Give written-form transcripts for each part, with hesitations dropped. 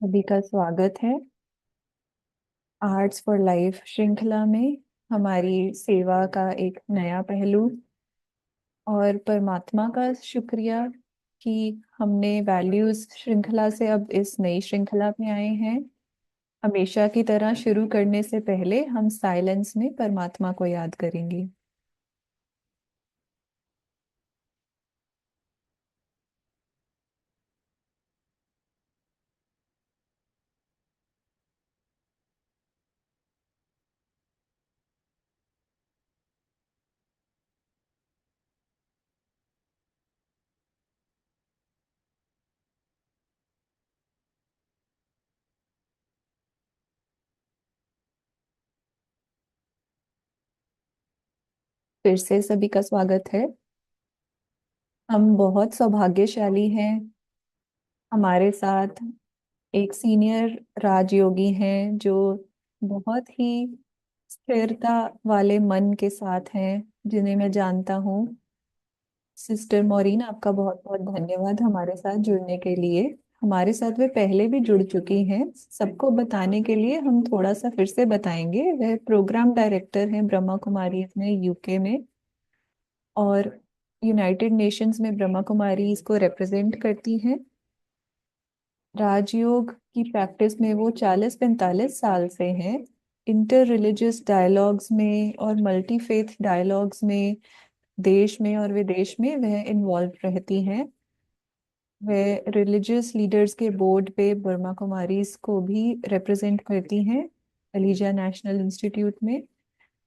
सभी का स्वागत है आर्ट्स फॉर लाइफ श्रृंखला में। हमारी सेवा का एक नया पहलू और परमात्मा का शुक्रिया कि हमने वैल्यूज श्रृंखला से अब इस नई श्रृंखला में आए हैं। हमेशा की तरह शुरू करने से पहले हम साइलेंस में परमात्मा को याद करेंगे। फिर से सभी का स्वागत है। हम बहुत सौभाग्यशाली हैं। हमारे साथ एक सीनियर राजयोगी हैं जो बहुत ही स्थिरता वाले मन के साथ हैं, जिन्हें मैं जानता हूँ। सिस्टर मॉरीन, आपका बहुत बहुत धन्यवाद हमारे साथ जुड़ने के लिए। हमारे साथ वे पहले भी जुड़ चुकी हैं। सबको बताने के लिए हम थोड़ा सा फिर से बताएंगे। वह प्रोग्राम डायरेक्टर हैं ब्रह्मा कुमारी में, यूके में, और यूनाइटेड नेशंस में ब्रह्मा कुमारी इसको रिप्रेजेंट करती हैं। राजयोग की प्रैक्टिस में वो 40-45 साल से हैं। इंटर रिलीजियस डायलॉग्स में और मल्टी फेथ डायलॉग्स में देश में और विदेश में वह इन्वॉल्व रहती हैं। वह रिलीजियस लीडर्स के बोर्ड पे ब्रह्मा कुमारीज को भी रिप्रेजेंट करती हैं अलीजा नेशनल इंस्टीट्यूट में।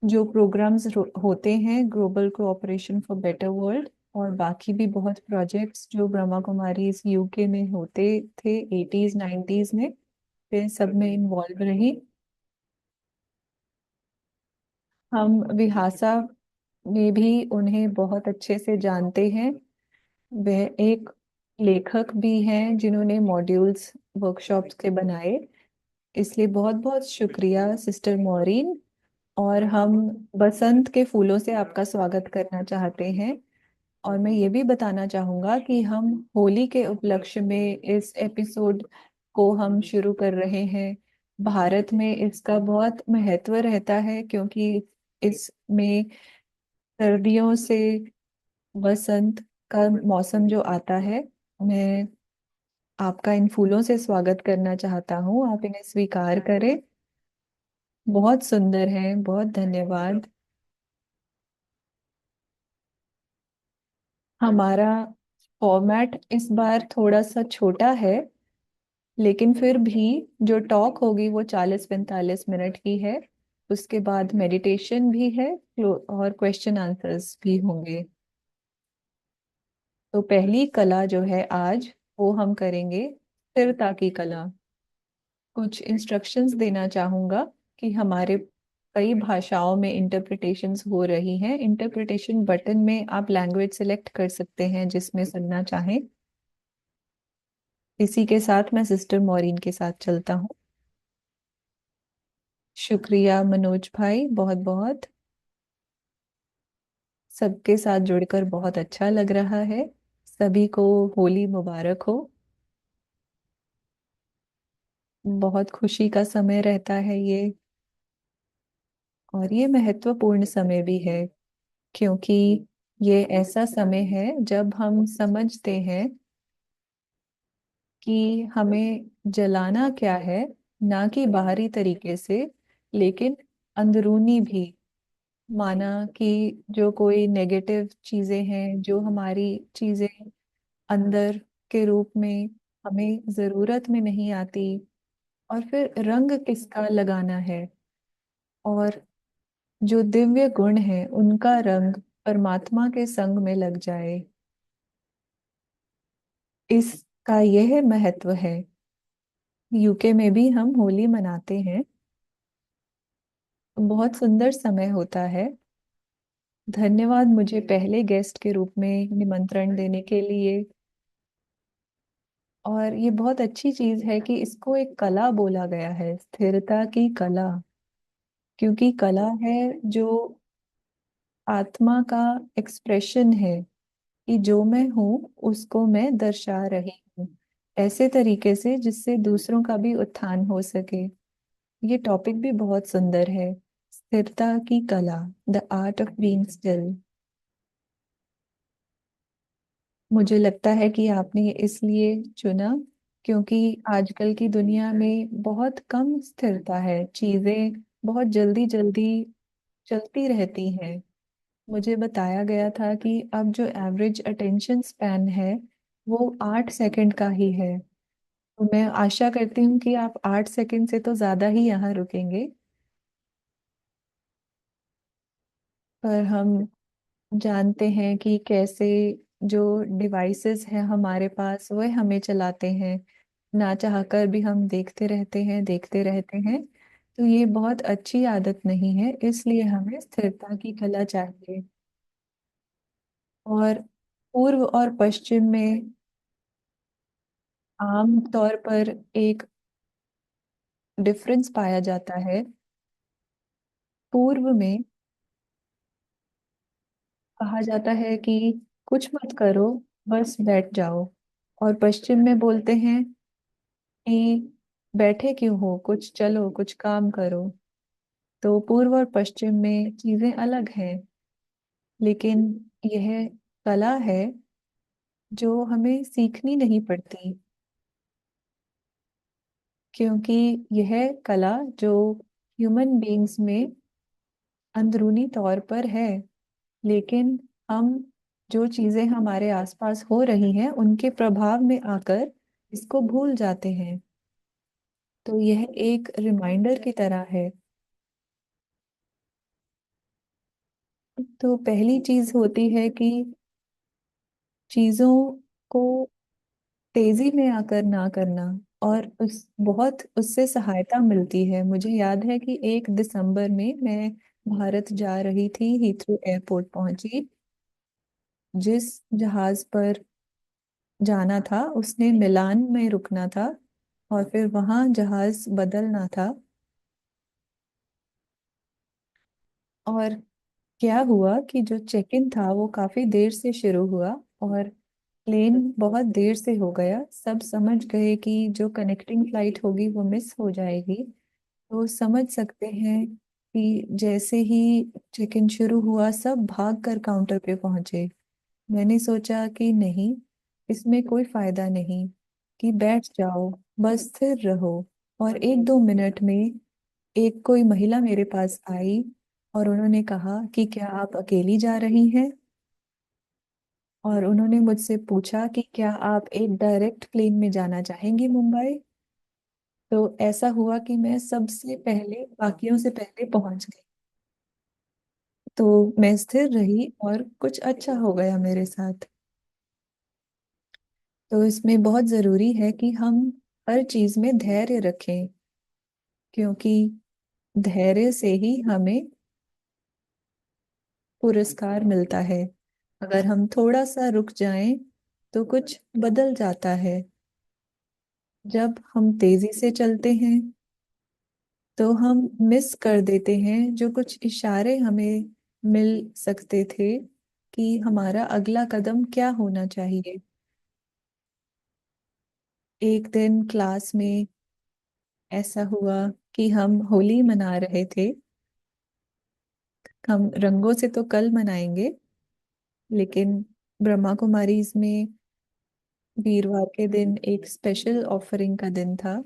जो प्रोग्राम्स होते हैं, global cooperation for better world और बाकी भी बहुत प्रोजेक्ट्स जो ब्रह्मा कुमारी इस यूके में होते थे 80s 90s में, वे सब में इन्वॉल्व रही। हम विहासा में भी उन्हें बहुत अच्छे से जानते हैं। वह एक लेखक भी हैं जिन्होंने मॉड्यूल्स वर्कशॉप्स के बनाए। इसलिए बहुत बहुत शुक्रिया सिस्टर मॉरीन। और हम बसंत के फूलों से आपका स्वागत करना चाहते हैं। और मैं ये भी बताना चाहूंगा कि हम होली के उपलक्ष्य में इस एपिसोड को हम शुरू कर रहे हैं। भारत में इसका बहुत महत्व रहता है क्योंकि इसमें सर्दियों से बसंत का मौसम जो आता है। मैं आपका इन फूलों से स्वागत करना चाहता हूँ, आप इन्हें स्वीकार करें। बहुत सुंदर है, बहुत धन्यवाद। हमारा फॉर्मेट इस बार थोड़ा सा छोटा है, लेकिन फिर भी जो टॉक होगी वो 40-45 मिनट की है। उसके बाद मेडिटेशन भी है और क्वेश्चन आंसर्स भी होंगे। तो पहली कला जो है आज, वो हम करेंगे स्थिरता की कला। कुछ इंस्ट्रक्शंस देना चाहूंगा कि हमारे कई भाषाओं में इंटरप्रिटेशंस हो रही हैं। इंटरप्रिटेशन बटन में आप लैंग्वेज सिलेक्ट कर सकते हैं जिसमें सुनना चाहें। इसी के साथ मैं सिस्टर मॉरिन के साथ चलता हूँ। शुक्रिया मनोज भाई, बहुत बहुत। सबके साथ जुड़कर बहुत अच्छा लग रहा है। सभी को होली मुबारक हो। बहुत खुशी का समय रहता है ये, और ये महत्वपूर्ण समय भी है क्योंकि ये ऐसा समय है जब हम समझते हैं कि हमें जलाना क्या है, ना कि बाहरी तरीके से, लेकिन अंदरूनी भी। माना कि जो कोई नेगेटिव चीजें हैं, जो हमारी चीजें अंदर के रूप में हमें जरूरत में नहीं आती, और फिर रंग किसका लगाना है, और जो दिव्य गुण है उनका रंग परमात्मा के संग में लग जाए। इसका यह महत्व है। यूके में भी हम होली मनाते हैं। बहुत सुंदर समय होता है। धन्यवाद मुझे पहले गेस्ट के रूप में निमंत्रण देने के लिए। और ये बहुत अच्छी चीज है कि इसको एक कला बोला गया है, स्थिरता की कला। क्योंकि कला है जो आत्मा का एक्सप्रेशन है कि जो मैं हूँ उसको मैं दर्शा रही हूँ। ऐसे तरीके से जिससे दूसरों का भी उत्थान हो सके। ये टॉपिक भी बहुत सुंदर है, स्थिरता की कला, the art of being still. मुझे लगता है कि आपने ये इसलिए चुना क्योंकि आजकल की दुनिया में बहुत कम स्थिरता है, चीजें बहुत जल्दी जल्दी चलती रहती हैं। मुझे बताया गया था कि अब जो एवरेज अटेंशन स्पैन है वो 8 सेकंड का ही है। तो मैं आशा करती हूँ कि आप 8 सेकंड से तो ज्यादा ही यहाँ रुकेंगे। पर हम जानते हैं कि कैसे जो डिवाइसेस हैं हमारे पास वह हमें चलाते हैं, ना चाहकर भी हम देखते रहते हैं। तो ये बहुत अच्छी आदत नहीं है, इसलिए हमें स्थिरता की कला चाहिए। और पूर्व और पश्चिम में आम तौर पर एक डिफरेंस पाया जाता है। पूर्व में कहा जाता है कि कुछ मत करो, बस बैठ जाओ। और पश्चिम में बोलते हैं कि बैठे क्यों हो, कुछ चलो, कुछ काम करो। तो पूर्व और पश्चिम में चीजें अलग हैं, लेकिन यह कला है जो हमें सीखनी नहीं पड़ती। क्योंकि यह कला जो ह्यूमन बीइंग्स में अंदरूनी तौर पर है, लेकिन हम जो चीजें हमारे आसपास हो रही हैं उनके प्रभाव में आकर इसको भूल जाते हैं। तो यह एक रिमाइंडर की तरह है। तो पहली चीज होती है कि चीजों को तेजी में आकर ना करना, और उस बहुत उससे सहायता मिलती है। मुझे याद है कि 1 दिसंबर में मैं भारत जा रही थी, हीथ्रो एयरपोर्ट पहुंची। जिस जहाज पर जाना था उसने मिलान में रुकना था, और फिर वहां जहाज बदलना था। और क्या हुआ कि जो चेक इन था वो काफी देर से शुरू हुआ, और प्लेन बहुत देर से हो गया। सब समझ गए कि जो कनेक्टिंग फ्लाइट होगी वो मिस हो जाएगी। तो समझ सकते हैं कि जैसे ही चेक इन शुरू हुआ सब भाग कर काउंटर पे पहुंचे। मैंने सोचा कि नहीं, इसमें कोई फायदा नहीं, कि बैठ जाओ, बस स्थिर रहो। और 1-2 मिनट में एक कोई महिला मेरे पास आई, और उन्होंने कहा कि क्या आप अकेली जा रही हैं। और उन्होंने मुझसे पूछा कि क्या आप एक डायरेक्ट प्लेन में जाना चाहेंगी मुंबई। तो ऐसा हुआ कि मैं सबसे पहले, बाकियों से पहले पहुंच गई। तो मैं स्थिर रही और कुछ अच्छा हो गया मेरे साथ। तो इसमें बहुत जरूरी है कि हम हर चीज में धैर्य रखें, क्योंकि धैर्य से ही हमें पुरस्कार मिलता है। अगर हम थोड़ा सा रुक जाएं तो कुछ बदल जाता है। जब हम तेजी से चलते हैं तो हम मिस कर देते हैं जो कुछ इशारे हमें मिल सकते थे कि हमारा अगला कदम क्या होना चाहिए। एक दिन क्लास में ऐसा हुआ कि हम होली मना रहे थे। हम रंगों से तो कल मनाएंगे, लेकिन ब्रह्मा कुमारीज में वीरवार के दिन एक स्पेशल ऑफरिंग का दिन था।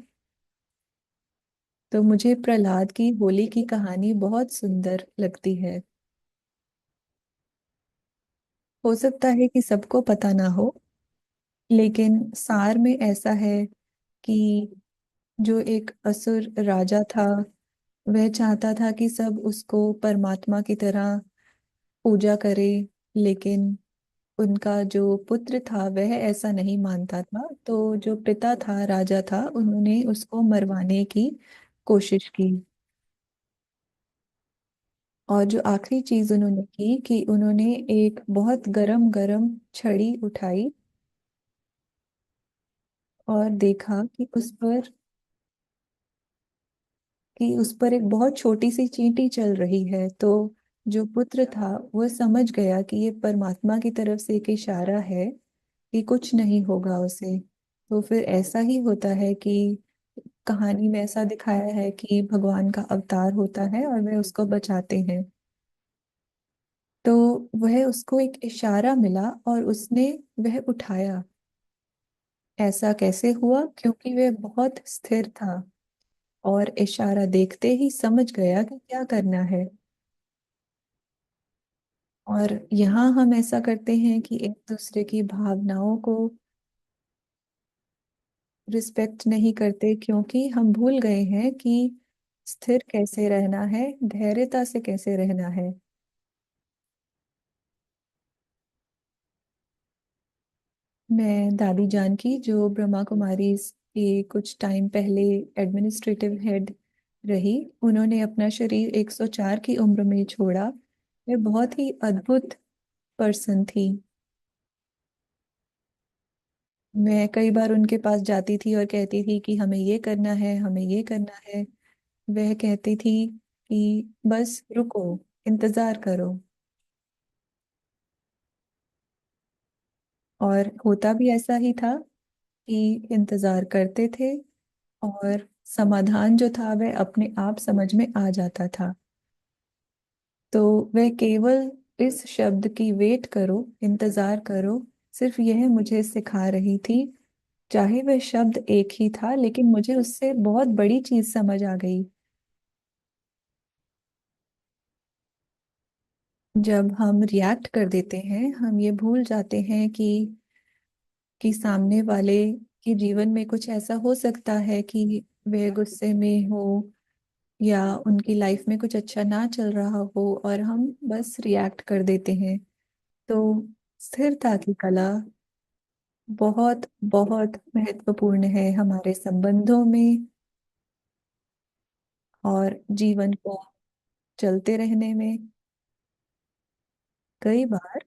तो मुझे प्रहलाद की होली की कहानी बहुत सुंदर लगती है। हो सकता है कि सबको पता ना हो, लेकिन सार में ऐसा है कि जो एक असुर राजा था वह चाहता था कि सब उसको परमात्मा की तरह पूजा करे, लेकिन उनका जो पुत्र था वह ऐसा नहीं मानता था। तो जो पिता था, राजा था, उन्होंने उसको मरवाने की कोशिश की। और जो आखिरी चीज उन्होंने की कि उन्होंने एक बहुत गरम गरम छड़ी उठाई और देखा कि उस पर एक बहुत छोटी सी चींटी चल रही है। तो जो पुत्र था वह समझ गया कि ये परमात्मा की तरफ से एक इशारा है कि कुछ नहीं होगा उसे। तो फिर ऐसा ही होता है कि कहानी में ऐसा दिखाया है कि भगवान का अवतार होता है और वे उसको बचाते हैं। तो वह उसको एक इशारा मिला और उसने वह उठाया। ऐसा कैसे हुआ? क्योंकि वह बहुत स्थिर था और इशारा देखते ही समझ गया कि क्या करना है। और यहाँ हम ऐसा करते हैं कि एक दूसरे की भावनाओं को रिस्पेक्ट नहीं करते, क्योंकि हम भूल गए हैं कि स्थिर कैसे रहना है, धैर्यता से कैसे रहना है। मैं दादी जान की, जो ब्रह्मा कुमारी के कुछ टाइम पहले एडमिनिस्ट्रेटिव हेड रही, उन्होंने अपना शरीर 104 की उम्र में छोड़ा। वे बहुत ही अद्भुत पर्सन थी। मैं कई बार उनके पास जाती थी और कहती थी कि हमें ये करना है, हमें ये करना है। वह कहती थी कि बस रुको, इंतजार करो। और होता भी ऐसा ही था कि इंतजार करते थे और समाधान जो था वह अपने आप समझ में आ जाता था। तो वह केवल इस शब्द की वेट करो, इंतजार करो, सिर्फ यह मुझे सिखा रही थी। चाहे वह शब्द एक ही था, लेकिन मुझे उससे बहुत बड़ी चीज समझ आ गई। जब हम रिएक्ट कर देते हैं, हम ये भूल जाते हैं कि सामने वाले के जीवन में कुछ ऐसा हो सकता है कि वे गुस्से में हो या उनकी लाइफ में कुछ अच्छा ना चल रहा हो और हम बस रिएक्ट कर देते हैं। तो स्थिरता की कला बहुत बहुत महत्वपूर्ण है हमारे संबंधों में और जीवन को चलते रहने में। कई बार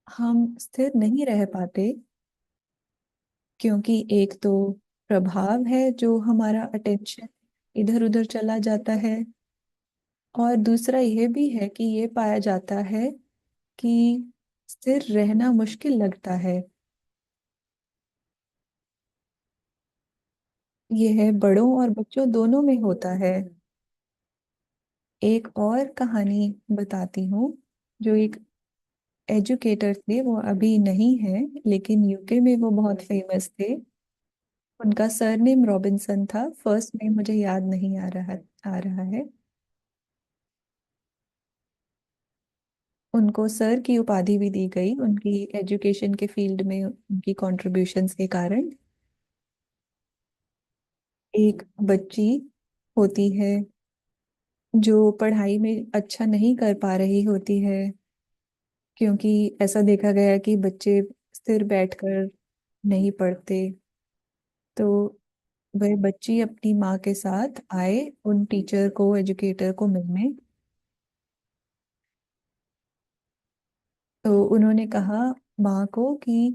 हम स्थिर नहीं रह पाते, क्योंकि एक तो प्रभाव है जो हमारा अटेंशन इधर उधर चला जाता है, और दूसरा यह भी है कि ये पाया जाता है कि स्थिर रहना मुश्किल लगता है। यह है बड़ों और बच्चों दोनों में होता है। एक और कहानी बताती हूँ। जो एक एजुकेटर थे, वो अभी नहीं है, लेकिन यूके में वो बहुत फेमस थे। उनका सरनेम रॉबिन्सन था, फर्स्ट नेम मुझे याद नहीं आ रहा है। उनको सर की उपाधि भी दी गई उनकी एजुकेशन के फील्ड में उनकी कॉन्ट्रीब्यूशंस के कारण। एक बच्ची होती है जो पढ़ाई में अच्छा नहीं कर पा रही होती है, क्योंकि ऐसा देखा गया है कि बच्चे स्थिर बैठकर नहीं पढ़ते। तो वह बच्ची अपनी माँ के साथ आए उन टीचर को, एजुकेटर को मिलने। तो उन्होंने कहा माँ को कि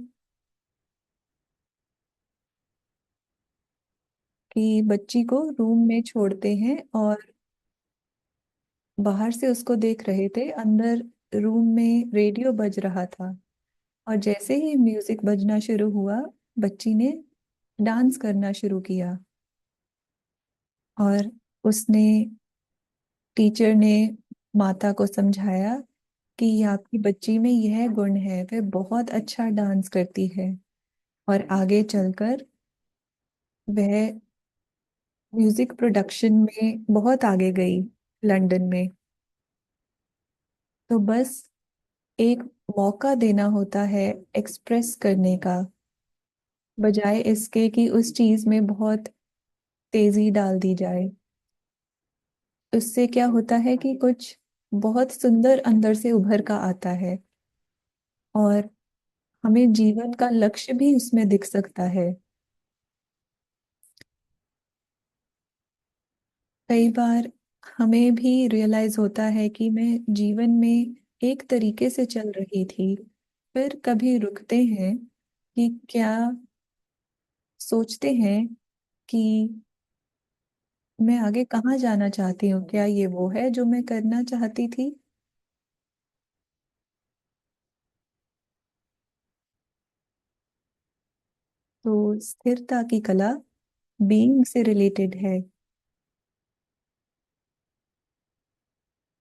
बच्ची को रूम में छोड़ते हैं, और बाहर से उसको देख रहे थे। अंदर रूम में रेडियो बज रहा था, और जैसे ही म्यूजिक बजना शुरू हुआ, बच्ची ने डांस करना शुरू किया। और उसने टीचर ने माता को समझाया कि आपकी बच्ची में यह गुण है, वह बहुत अच्छा डांस करती है। और आगे चलकर वह म्यूजिक प्रोडक्शन में बहुत आगे गई, लंदन में। तो बस एक मौका देना होता है एक्सप्रेस करने का, बजाय इसके कि उस चीज में बहुत तेजी डाल दी जाए। उससे क्या होता है कि कुछ बहुत सुंदर अंदर से उभर का आता है, और हमें जीवन का लक्ष्य भी उसमें दिख सकता है। कई बार हमें भी रियलाइज होता है कि मैं जीवन में एक तरीके से चल रही थी, फिर कभी रुकते हैं कि क्या, सोचते हैं कि मैं आगे कहाँ जाना चाहती हूँ, क्या ये वो है जो मैं करना चाहती थी। तो स्थिरता की कला बीइंग से रिलेटेड है।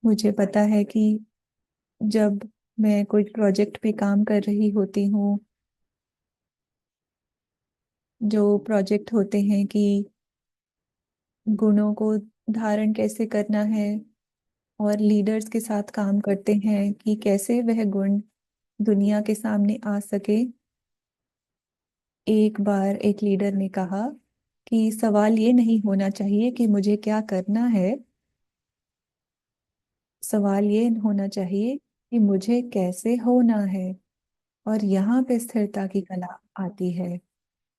मुझे पता है कि जब मैं कोई प्रोजेक्ट पे काम कर रही होती हूँ, जो प्रोजेक्ट होते हैं कि गुणों को धारण कैसे करना है, और लीडर्स के साथ काम करते हैं कि कैसे वह गुण दुनिया के सामने आ सके। एक बार एक लीडर ने कहा कि सवाल ये नहीं होना चाहिए कि मुझे क्या करना है, सवाल ये होना चाहिए कि मुझे कैसे होना है। और यहाँ पे स्थिरता की कला आती है।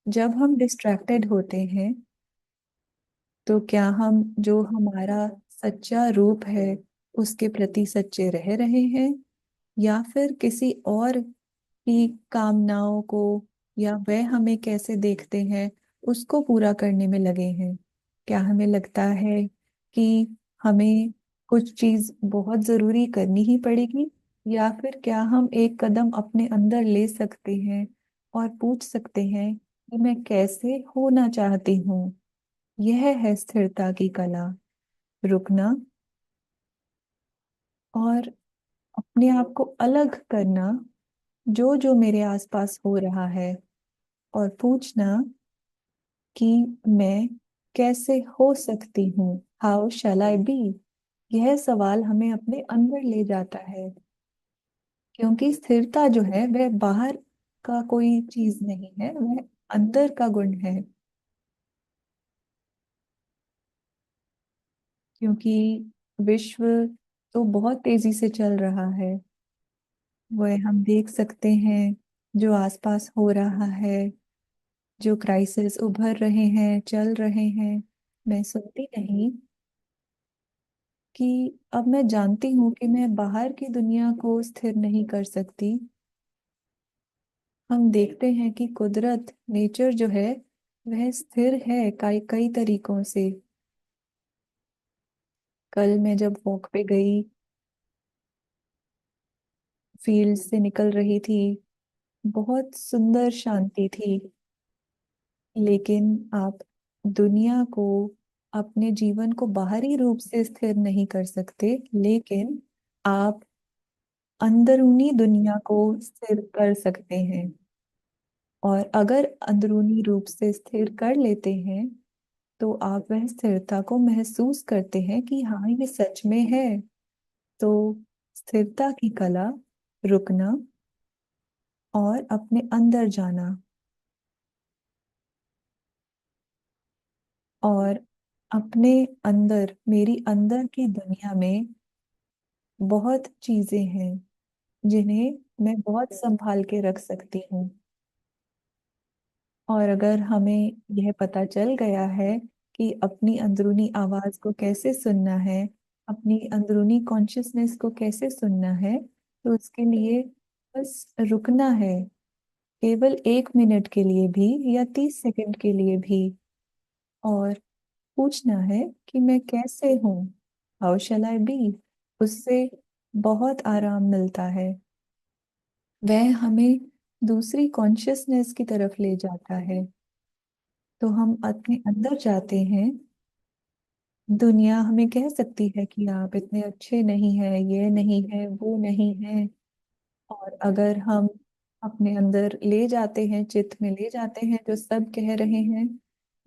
जब हम डिस्ट्रैक्टेड होते हैं, तो क्या हम जो हमारा सच्चा रूप है उसके प्रति सच्चे रह रहे हैं, या फिर किसी और की कामनाओं को, या वह हमें कैसे देखते हैं उसको पूरा करने में लगे हैं। क्या हमें लगता है कि हमें कुछ चीज बहुत जरूरी करनी ही पड़ेगी, या फिर क्या हम एक कदम अपने अंदर ले सकते हैं और पूछ सकते हैं कि मैं कैसे होना चाहती हूँ। यह है स्थिरता की कला। रुकना और अपने आप को अलग करना जो जो मेरे आसपास हो रहा है, और पूछना कि मैं कैसे हो सकती हूँ, हाउ शैल आई बी। यह सवाल हमें अपने अंदर ले जाता है, क्योंकि स्थिरता जो है वह बाहर का कोई चीज नहीं है, वह अंदर का गुण है। क्योंकि विश्व तो बहुत तेजी से चल रहा है, वह हम देख सकते हैं जो आसपास हो रहा है, जो क्राइसिस उभर रहे हैं, चल रहे हैं। मैं सुनती नहीं कि अब मैं जानती हूँ कि मैं बाहर की दुनिया को स्थिर नहीं कर सकती। हम देखते हैं कि कुदरत, नेचर जो है वह स्थिर है कई कई तरीकों से। कल मैं जब वॉक पे गई, फील्ड से निकल रही थी, बहुत सुंदर शांति थी। लेकिन आप दुनिया को, अपने जीवन को बाहरी रूप से स्थिर नहीं कर सकते, लेकिन आप अंदरूनी दुनिया को स्थिर कर सकते हैं। और अगर अंदरूनी रूप से स्थिर कर लेते हैं, तो आप वह स्थिरता को महसूस करते हैं कि हाँ, ये सच में है। तो स्थिरता की कला, रुकना और अपने अंदर जाना, और अपने अंदर, मेरी अंदर की दुनिया में बहुत चीजें हैं जिन्हें मैं बहुत संभाल के रख सकती हूँ। और अगर हमें यह पता चल गया है कि अपनी अंदरूनी आवाज को कैसे सुनना है, अपनी अंदरूनी कॉन्शियसनेस को कैसे सुनना है, तो उसके लिए बस रुकना है, केवल 1 मिनट के लिए भी या 30 सेकंड के लिए भी, और पूछना है कि मैं कैसे हूँ, हाउ शैल आई बी। उससे बहुत आराम मिलता है। वह हमें दूसरी कॉन्शियसनेस की तरफ ले जाता है। तो हम अपने अंदर जाते हैं। दुनिया हमें कह सकती है कि आप इतने अच्छे नहीं हैं, ये नहीं है, वो नहीं है। और अगर हम अपने अंदर ले जाते हैं, चित्त में ले जाते हैं जो सब कह रहे हैं,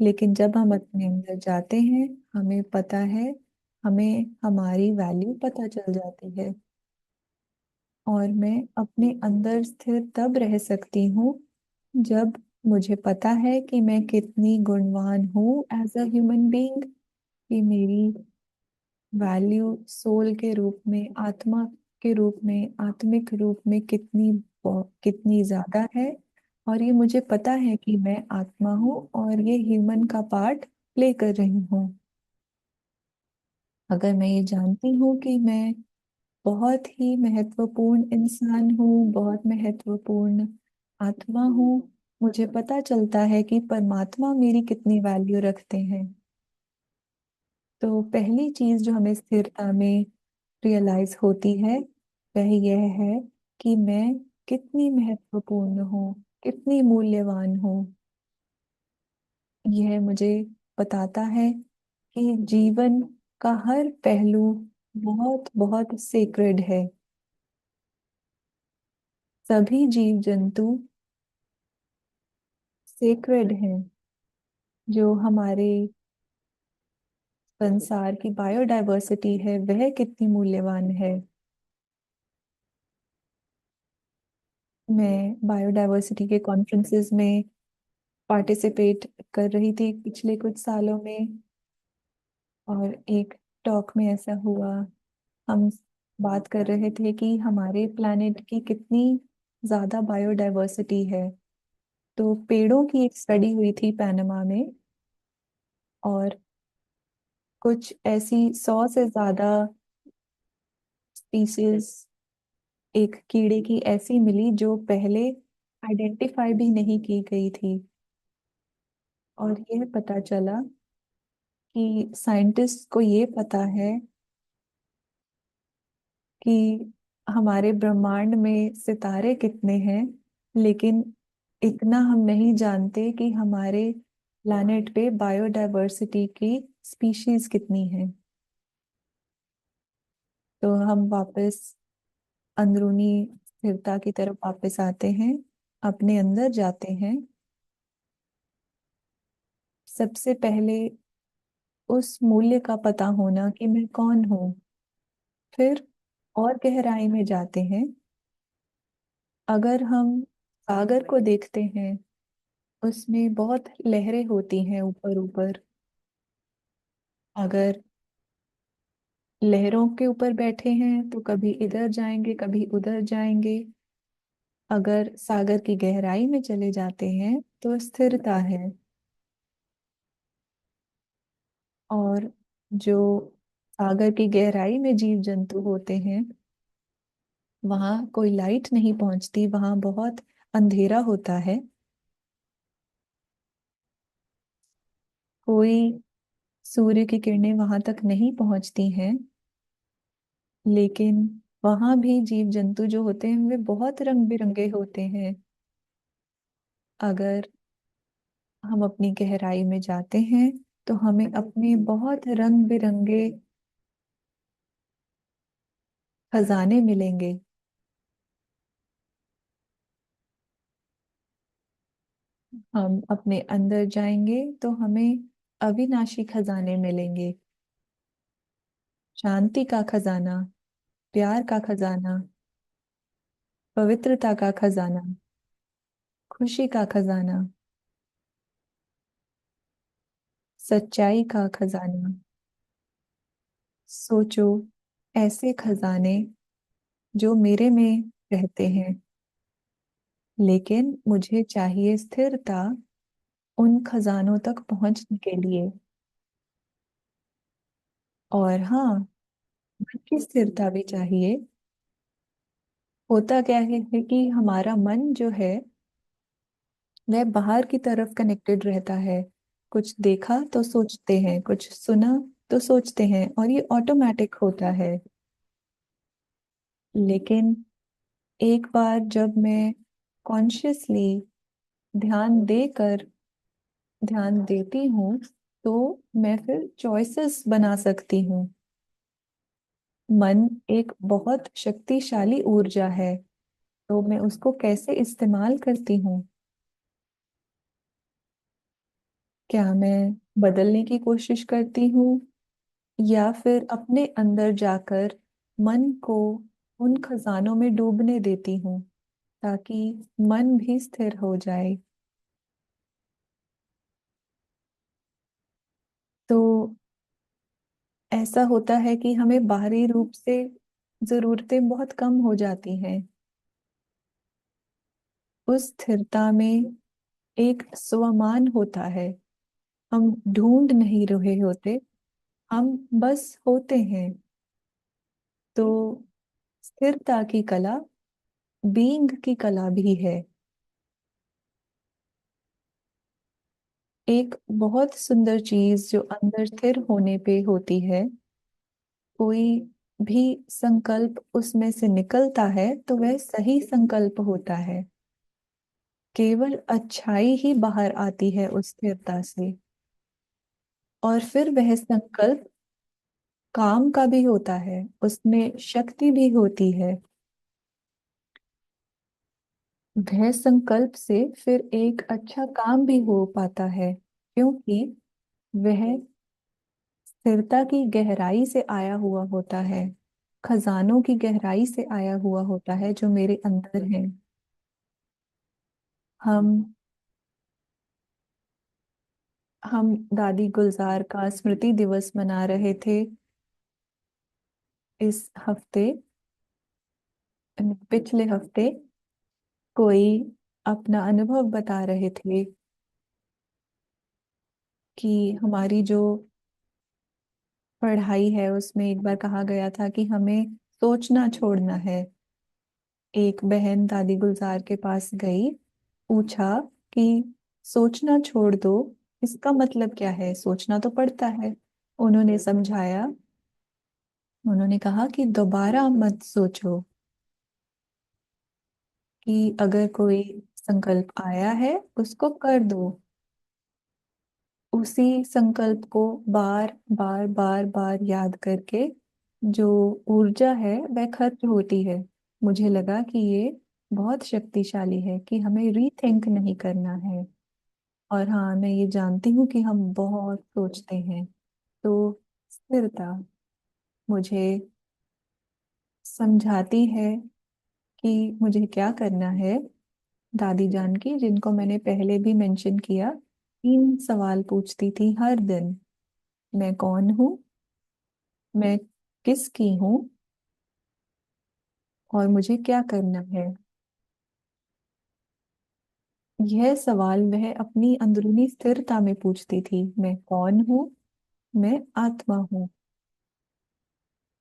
लेकिन जब हम अपने अंदर जाते हैं, हमें पता है, हमें हमारी वैल्यू पता चल जाती है। और मैं अपने अंदर स्थिर तब रह सकती हूँ जब मुझे पता है कि मैं कितनी गुणवान हूँ एज अ ह्यूमन बीइंग, कि मेरी वैल्यू सोल के रूप में, आत्मा के रूप में, आत्मिक रूप में कितनी ज्यादा है। और ये मुझे पता है कि मैं आत्मा हूँ और ये ह्यूमन का पार्ट प्ले कर रही हूँ। अगर मैं ये जानती हूँ कि मैं बहुत ही महत्वपूर्ण इंसान हूँ, बहुत महत्वपूर्ण आत्मा हूँ, मुझे पता चलता है कि परमात्मा मेरी कितनी वैल्यू रखते हैं। तो पहली चीज जो हमें स्थिरता में रियलाइज होती है, वह यह है कि मैं कितनी महत्वपूर्ण हूँ, कितनी मूल्यवान हूँ। यह मुझे बताता है कि जीवन का हर पहलू बहुत बहुत सेक्रेड है। सभी जीव जंतु सेक्रेड हैं। जो हमारे संसार की बायोडायवर्सिटी है वह कितनी मूल्यवान है। मैं बायोडायवर्सिटी के कॉन्फ्रेंसेस में पार्टिसिपेट कर रही थी पिछले कुछ सालों में, और एक टॉक में ऐसा हुआ। हम बात कर रहे थे कि हमारे प्लानेट की कितनी ज्यादा बायोडायवर्सिटी है। तो पेड़ों की एक स्टडी हुई थी पनामा में, और कुछ ऐसी 100 से ज्यादा स्पीसीज एक कीड़े की ऐसी मिली जो पहले आइडेंटिफाई भी नहीं की गई थी। और यह पता चला कि साइंटिस्ट को ये पता है कि हमारे ब्रह्मांड में सितारे कितने हैं, लेकिन इतना हम नहीं जानते कि हमारे प्लैनेट पे बायोडायवर्सिटी की स्पीशीज कितनी है। तो हम वापस अंदरूनी स्थिरता की तरफ वापस आते हैं, अपने अंदर जाते हैं। सबसे पहले उस मूल्य का पता होना कि मैं कौन हूँ। फिर और गहराई में जाते हैं। अगर हम सागर को देखते हैं, उसमें बहुत लहरें होती हैं ऊपर ऊपर। अगर लहरों के ऊपर बैठे हैं तो कभी इधर जाएंगे कभी उधर जाएंगे। अगर सागर की गहराई में चले जाते हैं तो स्थिरता है। और जो सागर की गहराई में जीव जंतु होते हैं, वहां कोई लाइट नहीं पहुंचती, वहां बहुत अंधेरा होता है। कोई सूर्य की किरणें वहां तक नहीं पहुंचती हैं। लेकिन वहां भी जीव जंतु जो होते हैं वे बहुत रंग बिरंगे होते हैं। अगर हम अपनी गहराई में जाते हैं तो हमें अपने बहुत रंग बिरंगे खजाने मिलेंगे। हम अपने अंदर जाएंगे तो हमें अविनाशी खजाने मिलेंगे। शांति का खजाना, प्यार का खजाना, पवित्रता का खजाना, खुशी का खजाना, सच्चाई का खजाना। सोचो, ऐसे खजाने जो मेरे में रहते हैं, लेकिन मुझे चाहिए स्थिरता उन खजानों तक पहुंचने के लिए। और हाँ, मन की स्थिरता भी चाहिए। होता क्या है कि हमारा मन जो है वह बाहर की तरफ कनेक्टेड रहता है। कुछ देखा तो सोचते हैं, कुछ सुना तो सोचते हैं, और ये ऑटोमेटिक होता है। लेकिन एक बार जब मैं कॉन्शियसली ध्यान देकर ध्यान देती हूँ, तो मैं फिर चॉइसेस बना सकती हूँ। मन एक बहुत शक्तिशाली ऊर्जा है, तो मैं उसको कैसे इस्तेमाल करती हूँ। क्या मैं बदलने की कोशिश करती हूँ, या फिर अपने अंदर जाकर मन को उन खजानों में डूबने देती हूँ ताकि मन भी स्थिर हो जाए। तो ऐसा होता है कि हमें बाहरी रूप से जरूरतें बहुत कम हो जाती हैं। उस स्थिरता में एक स्वमान होता है। हम ढूंढ नहीं रहे होते, हम बस होते हैं। तो स्थिरता की कला बीइंग की कला भी है। एक बहुत सुंदर चीज जो अंदर स्थिर होने पे होती है, कोई भी संकल्प उसमें से निकलता है तो वह सही संकल्प होता है। केवल अच्छाई ही बाहर आती है उस स्थिरता से। और फिर वह संकल्प काम का भी होता है, उसमें शक्ति भी होती है। वह संकल्प से फिर एक अच्छा काम भी हो पाता है, क्योंकि वह स्थिरता की गहराई से आया हुआ होता है, खजानों की गहराई से आया हुआ होता है जो मेरे अंदर है। हम हम दादी गुलजार का स्मृति दिवस मना रहे थे इस हफ्ते, पिछले हफ्ते। कोई अपना अनुभव बता रहे थे कि हमारी जो पढ़ाई है उसमें एक बार कहा गया था कि हमें सोचना छोड़ना है। एक बहन दादी गुलजार के पास गई, पूछा कि सोचना छोड़ दो, इसका मतलब क्या है, सोचना तो पड़ता है। उन्होंने समझाया, उन्होंने कहा कि दोबारा मत सोचो, कि अगर कोई संकल्प आया है उसको कर दो, उसी संकल्प को बार बार बार बार याद करके जो ऊर्जा है वह खर्च होती है। मुझे लगा कि ये बहुत शक्तिशाली है, कि हमें रीथिंक नहीं करना है। और हाँ, मैं ये जानती हूँ कि हम बहुत सोचते हैं। तो स्थिरता मुझे समझाती है कि मुझे क्या करना है। दादी जान की, जिनको मैंने पहले भी मेंशन किया, 3 सवाल पूछती थी हर दिन। मैं कौन हूँ, मैं किसकी हूँ, और मुझे क्या करना है। यह सवाल वह अपनी अंदरूनी स्थिरता में पूछती थी। मैं कौन हूँ, मैं आत्मा हूँ।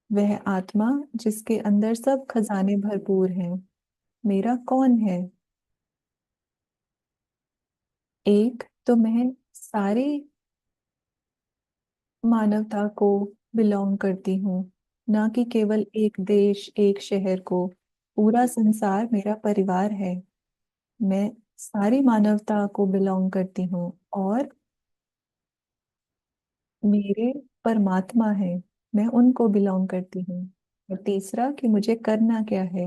वह आत्मा जिसके अंदर सब खजाने भरपूर हैं। मेरा कौन है? एक तो मैं सारी मानवता को बिलोंग करती हूँ, ना कि केवल एक देश, एक शहर को। पूरा संसार मेरा परिवार है। मैं सारी मानवता को बिलोंग करती हूँ, और मेरे परमात्मा है, मैं उनको बिलोंग करती हूँ। और तीसरा कि मुझे करना क्या है,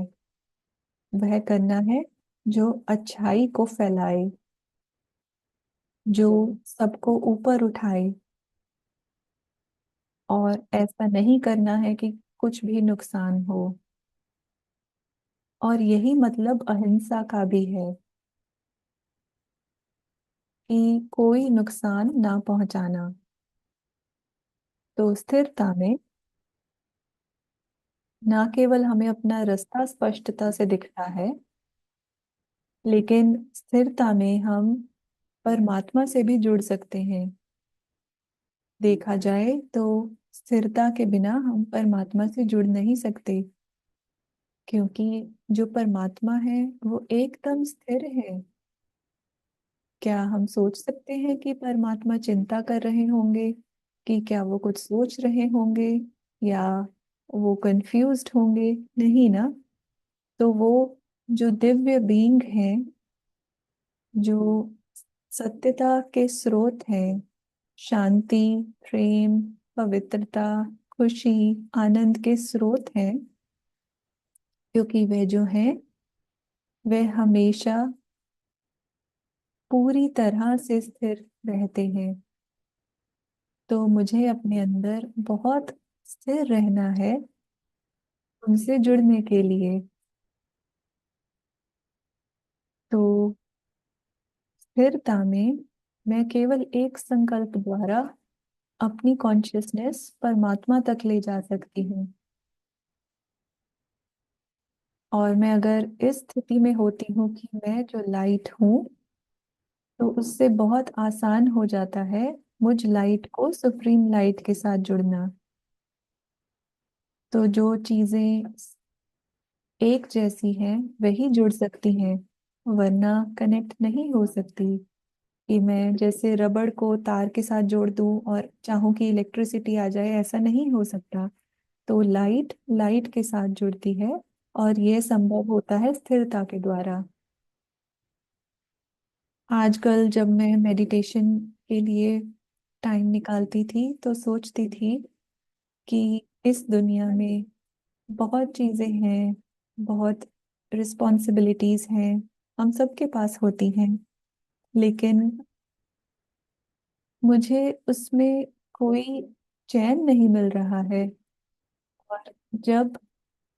वह करना है जो अच्छाई को फैलाए, जो सबको ऊपर उठाए। और ऐसा नहीं करना है कि कुछ भी नुकसान हो। और यही मतलब अहिंसा का भी है, कि कोई नुकसान ना पहुंचाना। तो स्थिरता में ना केवल हमें अपना रास्ता स्पष्टता से दिखता है, लेकिन स्थिरता में हम परमात्मा से भी जुड़ सकते हैं। देखा जाए तो स्थिरता के बिना हम परमात्मा से जुड़ नहीं सकते, क्योंकि जो परमात्मा है वो एकदम स्थिर है। क्या हम सोच सकते हैं कि परमात्मा चिंता कर रहे होंगे, कि क्या वो कुछ सोच रहे होंगे, या वो कंफ्यूज्ड होंगे? नहीं ना। तो वो जो दिव्य बीइंग है, जो सत्यता के स्रोत हैं, शांति, प्रेम, पवित्रता, खुशी, आनंद के स्रोत हैं, क्योंकि वे जो हैं वे हमेशा पूरी तरह से स्थिर रहते हैं। तो मुझे अपने अंदर बहुत स्थिर रहना है उनसे जुड़ने के लिए। तो स्थिरता में मैं केवल एक संकल्प द्वारा अपनी कॉन्शियसनेस परमात्मा तक ले जा सकती हूँ। और मैं अगर इस स्थिति में होती हूँ कि मैं जो लाइट हूँ, तो उससे बहुत आसान हो जाता है मुझ लाइट को सुप्रीम लाइट के साथ जुड़ना। तो जो चीजें एक जैसी हैं वही जुड़ सकती हैं, वरना कनेक्ट नहीं हो सकती। कि मैं जैसे रबड़ को तार के साथ जोड़ दूं और चाहूं कि इलेक्ट्रिसिटी आ जाए, ऐसा नहीं हो सकता। तो लाइट लाइट के साथ जुड़ती है, और यह संभव होता है स्थिरता के द्वारा। आजकल जब मैं मेडिटेशन के लिए टाइम निकालती थी तो सोचती थी कि इस दुनिया में बहुत चीजें हैं, बहुत रिस्पॉन्सिबिलिटीज हैं, हम सबके पास होती हैं, लेकिन मुझे उसमें कोई चैन नहीं मिल रहा है। और जब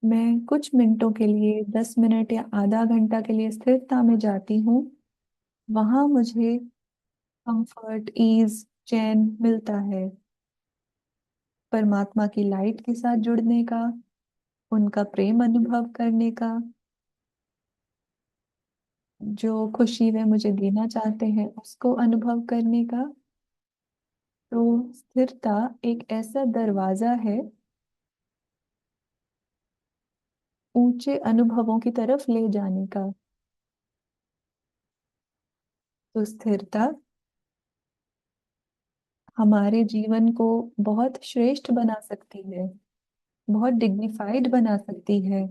मैं कुछ मिनटों के लिए, 10 मिनट या आधा घंटा के लिए स्थिरता में जाती हूँ, वहां मुझे कंफर्ट, ईज, चैन मिलता है। परमात्मा की लाइट के साथ जुड़ने का, उनका प्रेम अनुभव करने का, जो खुशी वे मुझे देना चाहते हैं उसको अनुभव करने का। तो स्थिरता एक ऐसा दरवाजा है ऊंचे अनुभवों की तरफ ले जाने का। तो स्थिरता हमारे जीवन को बहुत श्रेष्ठ बना सकती है, बहुत डिग्निफाइड बना सकती है,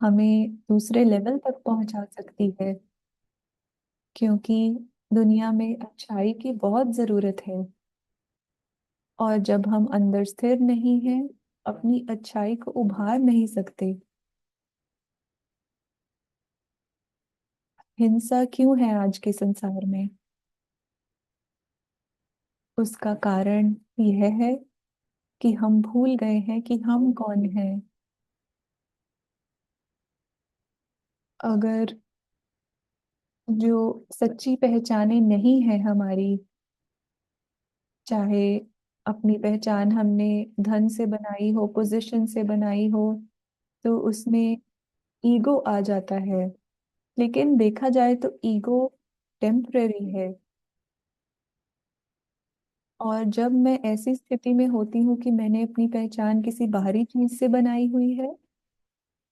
हमें दूसरे लेवल तक पहुंचा सकती है। क्योंकि दुनिया में अच्छाई की बहुत जरूरत है, और जब हम अंदर स्थिर नहीं हैं, अपनी अच्छाई को उभार नहीं सकते। हिंसा क्यों है आज के संसार में? उसका कारण यह है कि हम भूल गए हैं कि हम कौन हैं। अगर जो सच्ची पहचाने नहीं है हमारी, चाहे अपनी पहचान हमने धन से बनाई हो, पोजीशन से बनाई हो, तो उसमें ईगो आ जाता है। लेकिन देखा जाए तो ईगो टेम्पररी है। और जब मैं ऐसी स्थिति में होती हूँ कि मैंने अपनी पहचान किसी बाहरी चीज से बनाई हुई है,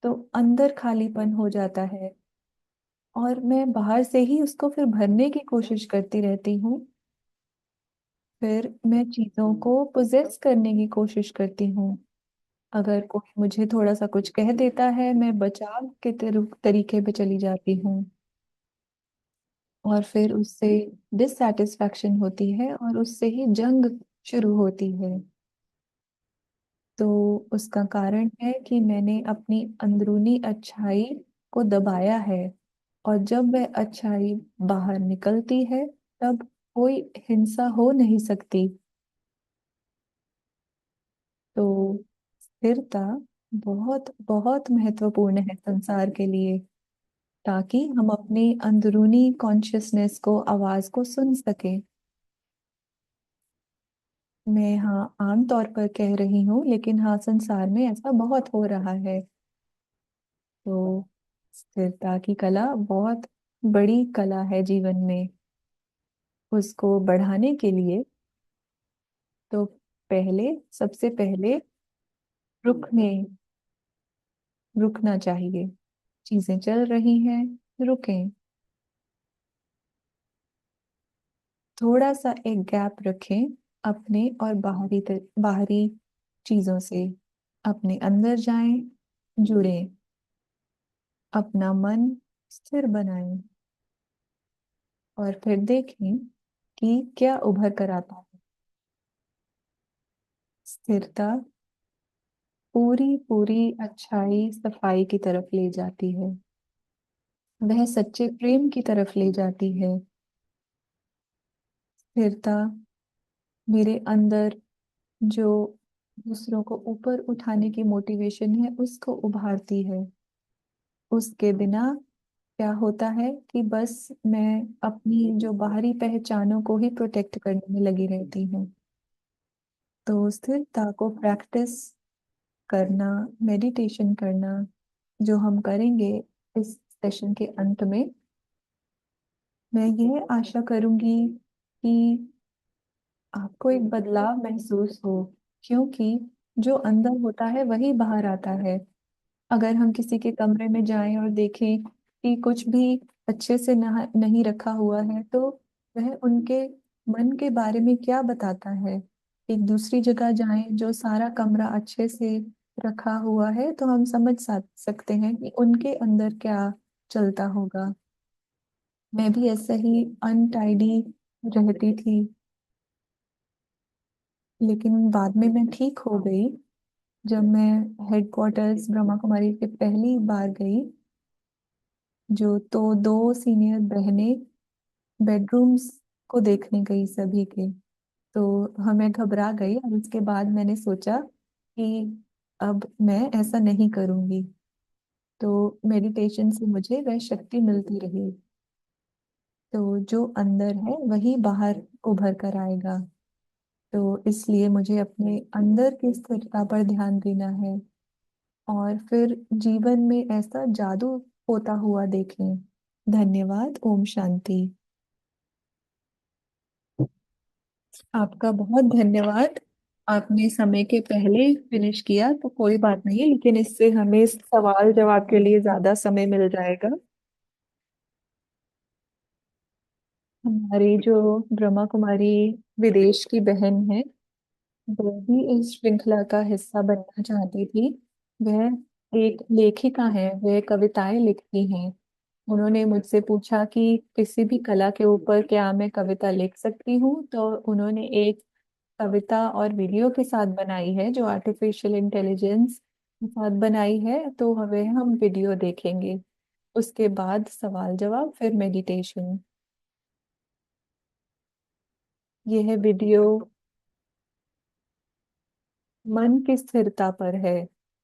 तो अंदर खालीपन हो जाता है, और मैं बाहर से ही उसको फिर भरने की कोशिश करती रहती हूँ। फिर मैं चीजों को पोजेस करने की कोशिश करती हूँ। अगर कोई मुझे थोड़ा सा कुछ कह देता है, मैं बचाव के तरीके पे चली जाती हूँ, और फिर उससे डिससेटिस्फैक्शन होती है और उससे ही जंग शुरू होती है। तो उसका कारण है कि मैंने अपनी अंदरूनी अच्छाई को दबाया है। और जब वह अच्छाई बाहर निकलती है, तब कोई हिंसा हो नहीं सकती। तो स्थिरता बहुत बहुत महत्वपूर्ण है संसार के लिए, ताकि हम अपनी अंदरूनी कॉन्शियसनेस को, आवाज को सुन सके। मैं हाँ आम तौर पर कह रही हूँ, लेकिन हाँ संसार में ऐसा बहुत हो रहा है। तो स्थिरता की कला बहुत बड़ी कला है जीवन में। उसको बढ़ाने के लिए तो सबसे पहले रुकने रुकना चाहिए। चीजें चल रही हैं, रुकें। थोड़ा सा एक गैप रखें अपने और बाहरी चीजों से। अपने अंदर जाएं, जुड़ें, अपना मन स्थिर बनाएं, और फिर देखें कि क्या उभर कर आता है। स्थिरता पूरी पूरी अच्छाई, सफाई की तरफ ले जाती है। वह सच्चे प्रेम की तरफ ले जाती है। स्थिरता मेरे अंदर जो दूसरों को ऊपर उठाने की मोटिवेशन है उसको उभारती है। उसके बिना क्या होता है कि बस मैं अपनी जो बाहरी पहचानों को ही प्रोटेक्ट करने में लगी रहती हूँ। तो स्थिरता को प्रैक्टिस करना, मेडिटेशन करना, जो हम करेंगे इस सेशन के अंत में, मैं यह आशा करूंगी कि आपको एक बदलाव महसूस हो। क्योंकि जो अंदर होता है वही बाहर आता है। अगर हम किसी के कमरे में जाएं और देखें कि कुछ भी अच्छे से नहीं रखा हुआ है, तो वह उनके मन के बारे में क्या बताता है। एक दूसरी जगह जाएं जो सारा कमरा अच्छे से रखा हुआ है, तो हम समझ सकते हैं कि उनके अंदर क्या चलता होगा। मैं भी ऐसा ही अनटाइडी रहती थी, लेकिन बाद में मैं ठीक हो गई। जब मैं हेडक्वार्टर्स ब्रह्मा कुमारी के पहली बार गई, तो दो सीनियर बहनें बेडरूम्स को देखने गई सभी के, तो हमें घबरा गई, और उसके बाद मैंने सोचा कि अब मैं ऐसा नहीं करूंगी। तो मेडिटेशन से मुझे वह शक्ति मिलती रही। तो जो अंदर है वही बाहर उभर कर आएगा। तो इसलिए मुझे अपने अंदर की स्थिरता पर ध्यान देना है, और फिर जीवन में ऐसा जादू होता हुआ देखें। धन्यवाद। ओम शांति। आपका बहुत धन्यवाद। आपने समय के पहले फिनिश किया तो कोई बात नहीं, लेकिन इससे हमें सवाल जवाब के लिए ज्यादा समय मिल जाएगा। हमारी जो ब्रह्मा कुमारी विदेश की बहन है, वह भी इस श्रृंखला का हिस्सा बनना चाहती थी। वह एक लेखिका है, वह कविताएं लिखती हैं। उन्होंने मुझसे पूछा कि किसी भी कला के ऊपर क्या मैं कविता लिख सकती हूँ, तो उन्होंने एक कविता और वीडियो के साथ बनाई है, जो आर्टिफिशियल इंटेलिजेंस के साथ बनाई है। तो हमें हम वीडियो देखेंगे, उसके बाद सवाल जवाब, फिर मेडिटेशन। यह वीडियो मन की स्थिरता पर है,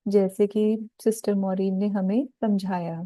जैसे कि सिस्टर मॉरीन ने हमें समझाया।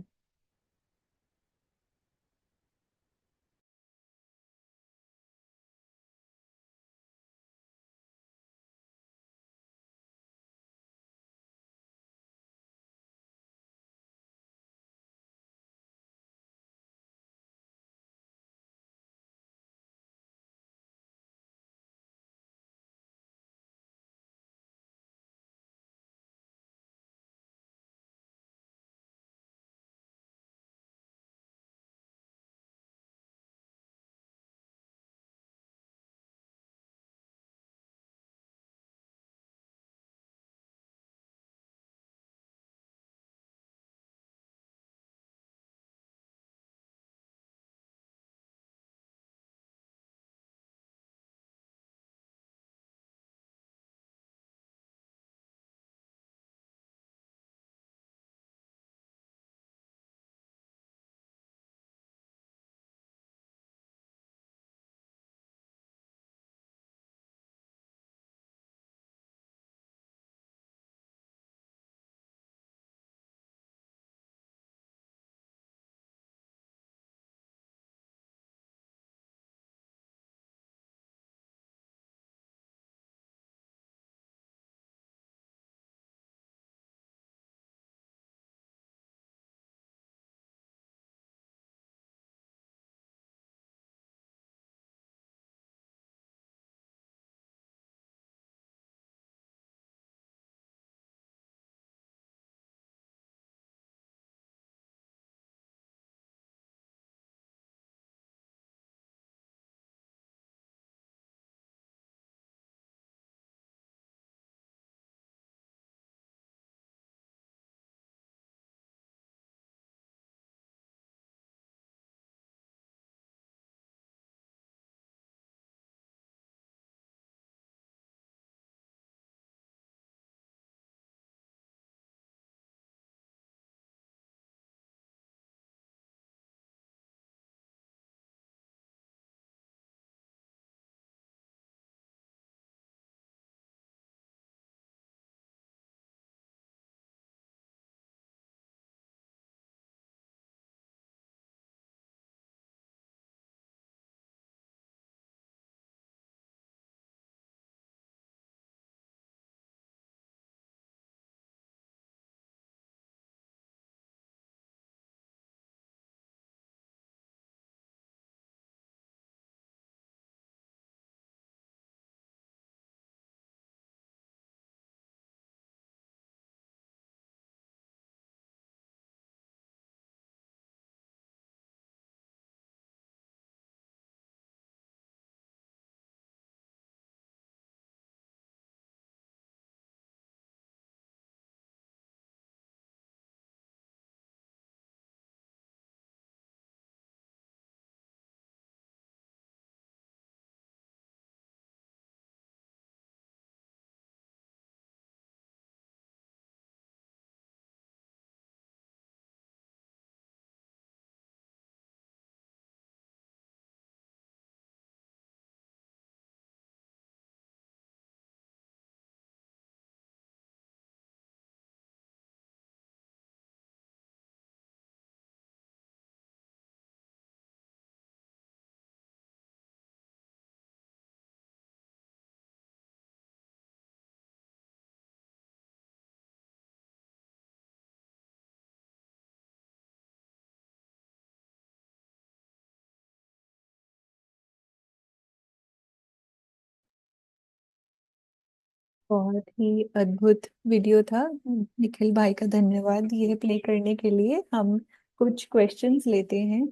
बहुत ही अद्भुत वीडियो था। निखिल भाई का धन्यवाद ये प्ले करने के लिए। हम कुछ क्वेश्चंस लेते हैं।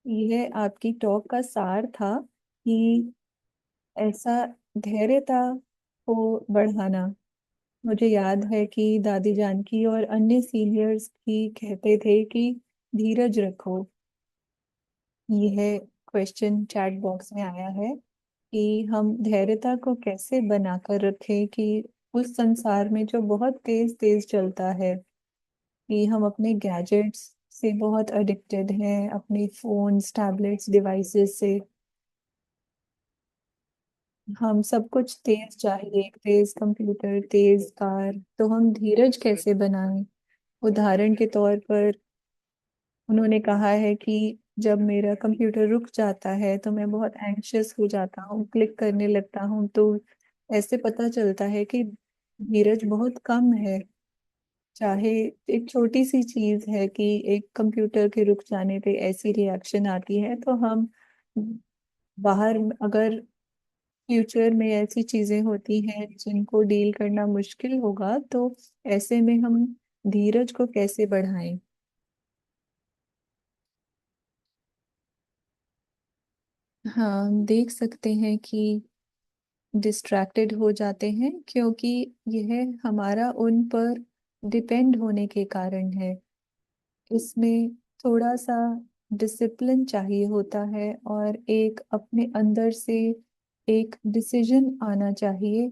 यह आपकी टॉक का सार था कि ऐसा धैर्यता को बढ़ाना। मुझे याद है कि दादी जानकी और अन्य सीनियर्स भी कहते थे कि धीरज रखो। यह क्वेश्चन चैट बॉक्स में आया है कि हम धैर्यता को कैसे बनाकर रखें कि उस संसार में जो बहुत तेज तेज चलता है, कि हम अपने गैजेट्स से बहुत एडिक्टेड हैं, अपने फोन्स, टैबलेट्स, डिवाइसेस से। हम सब कुछ तेज चाहिए, तेज कंप्यूटर, तेज कार, तो हम धीरज कैसे बनाएं? उदाहरण के तौर पर उन्होंने कहा है कि जब मेरा कंप्यूटर रुक जाता है तो मैं बहुत एंग्शियस हो जाता हूँ, क्लिक करने लगता हूँ, तो ऐसे पता चलता है कि धीरज बहुत कम है। चाहे एक छोटी सी चीज है कि एक कंप्यूटर के रुक जाने पे ऐसी रिएक्शन आती है, तो हम बाहर अगर फ्यूचर में ऐसी चीजें होती हैं जिनको डील करना मुश्किल होगा, तो ऐसे में हम धीरज को कैसे बढ़ाएं? हाँ, हम देख सकते हैं कि डिस्ट्रैक्टेड हो जाते हैं क्योंकि यह हमारा उन पर डिपेंड होने के कारण है। इसमें थोड़ा सा डिसिप्लिन चाहिए होता है और एक अपने अंदर से एक डिसीजन आना चाहिए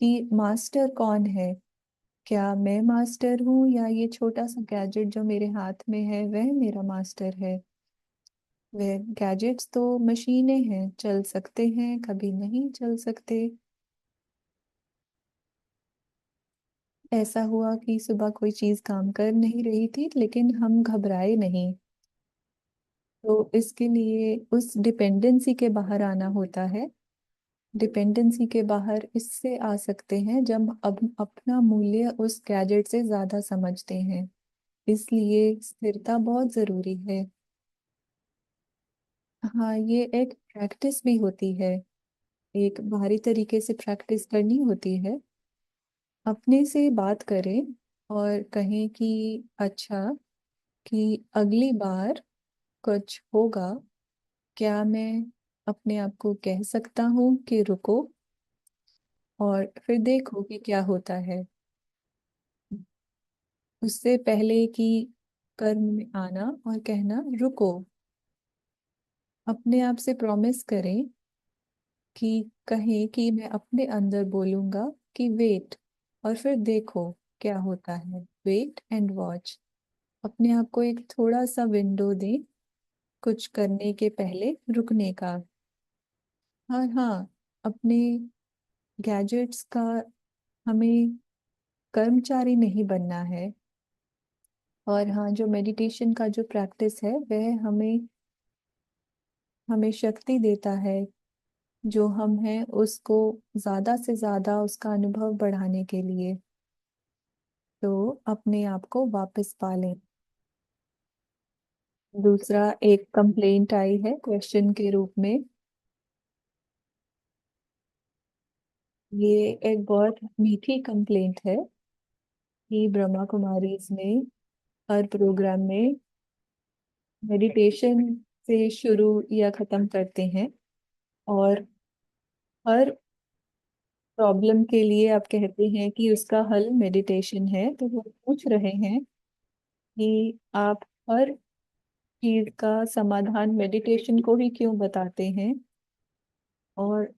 कि मास्टर कौन है। क्या मैं मास्टर हूँ या ये छोटा सा गैजेट जो मेरे हाथ में है वह मेरा मास्टर है? वह गैजेट्स तो मशीनें हैं, चल सकते हैं, कभी नहीं चल सकते। ऐसा हुआ कि सुबह कोई चीज काम कर नहीं रही थी लेकिन हम घबराए नहीं। तो इसके लिए उस डिपेंडेंसी के बाहर आना होता है। डिपेंडेंसी के बाहर इससे आ सकते हैं जब अब अपना मूल्य उस गैजेट से ज्यादा समझते हैं। इसलिए स्थिरता बहुत जरूरी है। हाँ, ये एक प्रैक्टिस भी होती है। एक बाहरी तरीके से प्रैक्टिस करनी होती है। अपने से बात करें और कहें कि अच्छा, कि अगली बार कुछ होगा, क्या मैं अपने आप को कह सकता हूँ कि रुको, और फिर देखो कि क्या होता है। उससे पहले कि कर्म में आना और कहना रुको, अपने आप से प्रॉमिस करें कि कहें कि मैं अपने अंदर बोलूंगा कि वेट, और फिर देखो क्या होता है। Wait and watch. अपने आप को एक थोड़ा सा विंडो दें कुछ करने के पहले रुकने का। और हाँ, अपने गैजेट्स का हमें कर्मचारी नहीं बनना है। और हाँ, जो मेडिटेशन का जो प्रैक्टिस है वह हमें हमें शक्ति देता है, जो हम हैं उसको ज्यादा से ज्यादा उसका अनुभव बढ़ाने के लिए। तो अपने आप को वापस पालें। दूसरा, एक कंप्लेंट आई है क्वेश्चन के रूप में। ये एक बहुत मीठी कंप्लेंट है कि ब्रह्मा कुमारीज में हर प्रोग्राम में मेडिटेशन से शुरू या खत्म करते हैं, और हर प्रॉब्लम के लिए आप कहते हैं कि उसका हल मेडिटेशन है। तो वो पूछ रहे हैं कि आप हर चीज का समाधान मेडिटेशन को ही क्यों बताते हैं? और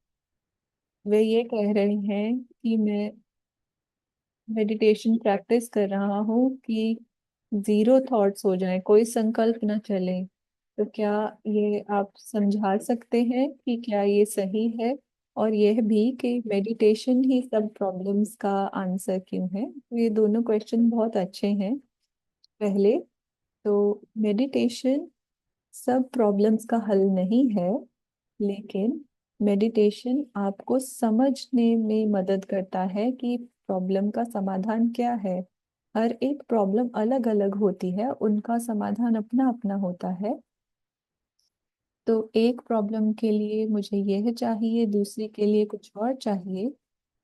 वे ये कह रहे हैं कि मैं मेडिटेशन प्रैक्टिस कर रहा हूँ कि जीरो थॉट्स हो जाए, कोई संकल्प ना चले। तो क्या ये आप समझा सकते हैं कि क्या ये सही है? और यह भी कि मेडिटेशन ही सब प्रॉब्लम्स का आंसर क्यों है? तो ये दोनों क्वेश्चन बहुत अच्छे हैं। पहले तो, मेडिटेशन सब प्रॉब्लम्स का हल नहीं है, लेकिन मेडिटेशन आपको समझने में मदद करता है कि प्रॉब्लम का समाधान क्या है। हर एक प्रॉब्लम अलग अलग होती है, उनका समाधान अपना अपना होता है। तो एक प्रॉब्लम के लिए मुझे यह चाहिए, दूसरी के लिए कुछ और चाहिए,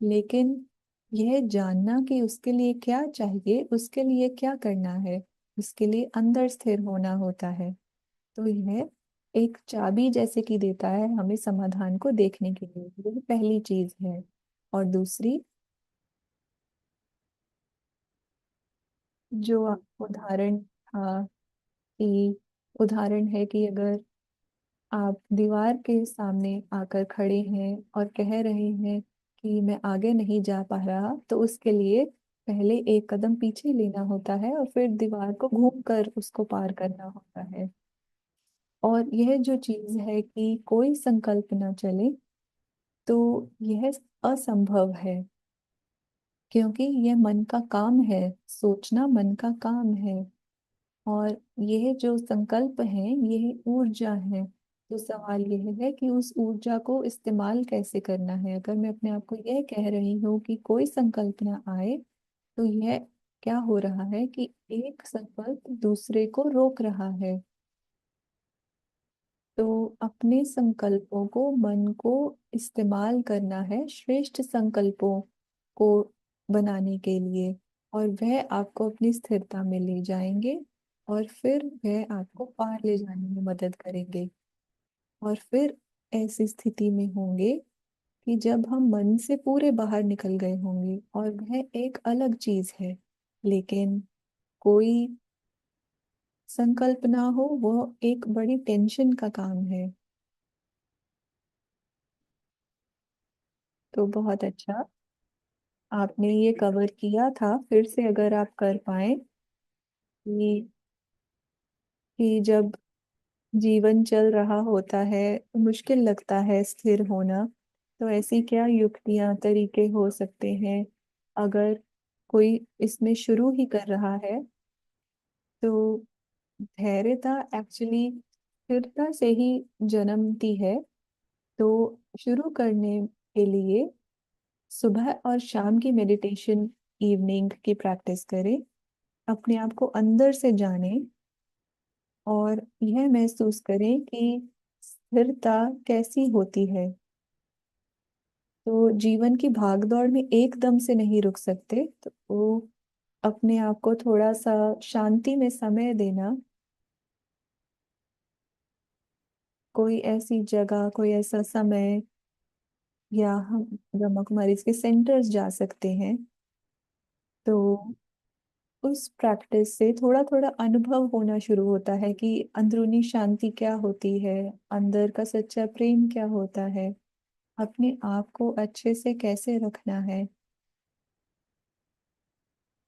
लेकिन यह जानना कि उसके लिए क्या चाहिए, उसके लिए क्या करना है, उसके लिए अंदर स्थिर होना होता है। तो यह एक चाबी जैसे कि देता है हमें समाधान को देखने के लिए, यह पहली चीज है। और दूसरी, जो उदाहरण था कि उदाहरण है कि अगर आप दीवार के सामने आकर खड़े हैं और कह रहे हैं कि मैं आगे नहीं जा पा रहा, तो उसके लिए पहले एक कदम पीछे लेना होता है और फिर दीवार को घूम कर उसको पार करना होता है। और यह जो चीज है कि कोई संकल्प ना चले, तो यह असंभव है, क्योंकि यह मन का काम है, सोचना मन का काम है। और यह जो संकल्प है यह ऊर्जा है। तो सवाल यह है कि उस ऊर्जा को इस्तेमाल कैसे करना है। अगर मैं अपने आप को यह कह रही हूँ कि कोई संकल्प ना आए, तो यह क्या हो रहा है कि एक संकल्प दूसरे को रोक रहा है। तो अपने संकल्पों को, मन को इस्तेमाल करना है श्रेष्ठ संकल्पों को बनाने के लिए, और वह आपको अपनी स्थिरता में ले जाएंगे, और फिर वह आपको पार ले जाने में मदद करेंगे। और फिर ऐसी स्थिति में होंगे कि जब हम मन से पूरे बाहर निकल गए होंगे और वह एक अलग चीज है, लेकिन कोई संकल्प ना हो, वो एक बड़ी टेंशन का काम है। तो बहुत अच्छा आपने ये कवर किया था। फिर से अगर आप कर पाए कि जब जीवन चल रहा होता है, मुश्किल लगता है स्थिर होना, तो ऐसी क्या युक्तियां, तरीके हो सकते हैं अगर कोई इसमें शुरू ही कर रहा है। तो धैर्यता एक्चुअली स्थिरता से ही जन्मती है। तो शुरू करने के लिए सुबह और शाम की मेडिटेशन, इवनिंग की प्रैक्टिस करें। अपने आप को अंदर से जानें और यह महसूस करें कि स्थिरता कैसी होती है। तो जीवन की भागदौड़ में एकदम से नहीं रुक सकते, तो वो अपने आप को थोड़ा सा शांति में समय देना, कोई ऐसी जगह, कोई ऐसा समय, या हम ब्रह्मा कुमारी के सेंटर्स जा सकते हैं। तो उस प्रैक्टिस से थोड़ा थोड़ा अनुभव होना शुरू होता है कि अंदरूनी शांति क्या होती है, अंदर का सच्चा प्रेम क्या होता है, अपने आप को अच्छे से कैसे रखना है।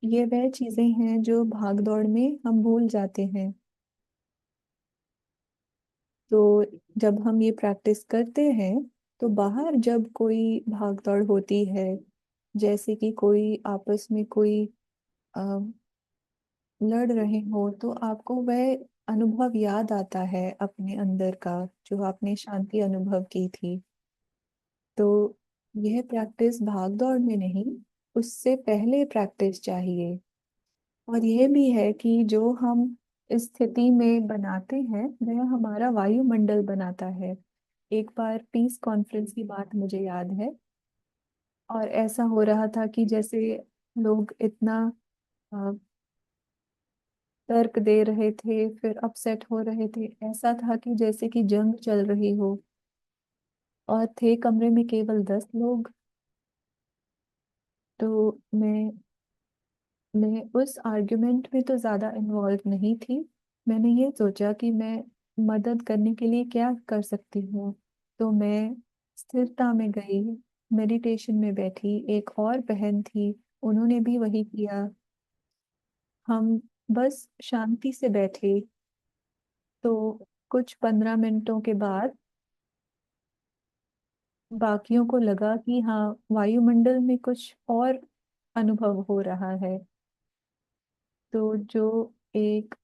ये वह चीजें हैं जो भागदौड़ में हम भूल जाते हैं। तो जब हम ये प्रैक्टिस करते हैं, तो बाहर जब कोई भागदौड़ होती है, जैसे कि कोई आपस में कोई अ, लड़ रहे हो, तो आपको वह अनुभव याद आता है अपने अंदर का, जो आपने शांति अनुभव की थी। तो यह प्रैक्टिस भागदौड़ में नहीं, उससे पहले प्रैक्टिस चाहिए। और यह भी है कि जो हम इस स्थिति में बनाते हैं वह हमारा वायुमंडल बनाता है। एक बार पीस कॉन्फ्रेंस की बात मुझे याद है, और ऐसा हो रहा था कि जैसे लोग इतना अ, तर्क दे रहे थे, फिर अपसेट हो रहे थे, ऐसा था कि जैसे कि जंग चल रही हो। और थे कमरे में केवल 10 लोग। तो मैं उस आर्गुमेंट में तो ज्यादा इन्वॉल्व नहीं थी। मैंने ये सोचा कि मैं मदद करने के लिए क्या कर सकती हूँ। तो मैं स्थिरता में गई, मेडिटेशन में बैठी। एक और बहन थी, उन्होंने भी वही किया। हम बस शांति से बैठे। तो कुछ 15 मिनटों के बाद बाकियों को लगा कि हाँ, वायुमंडल में कुछ और अनुभव हो रहा है। तो जो एक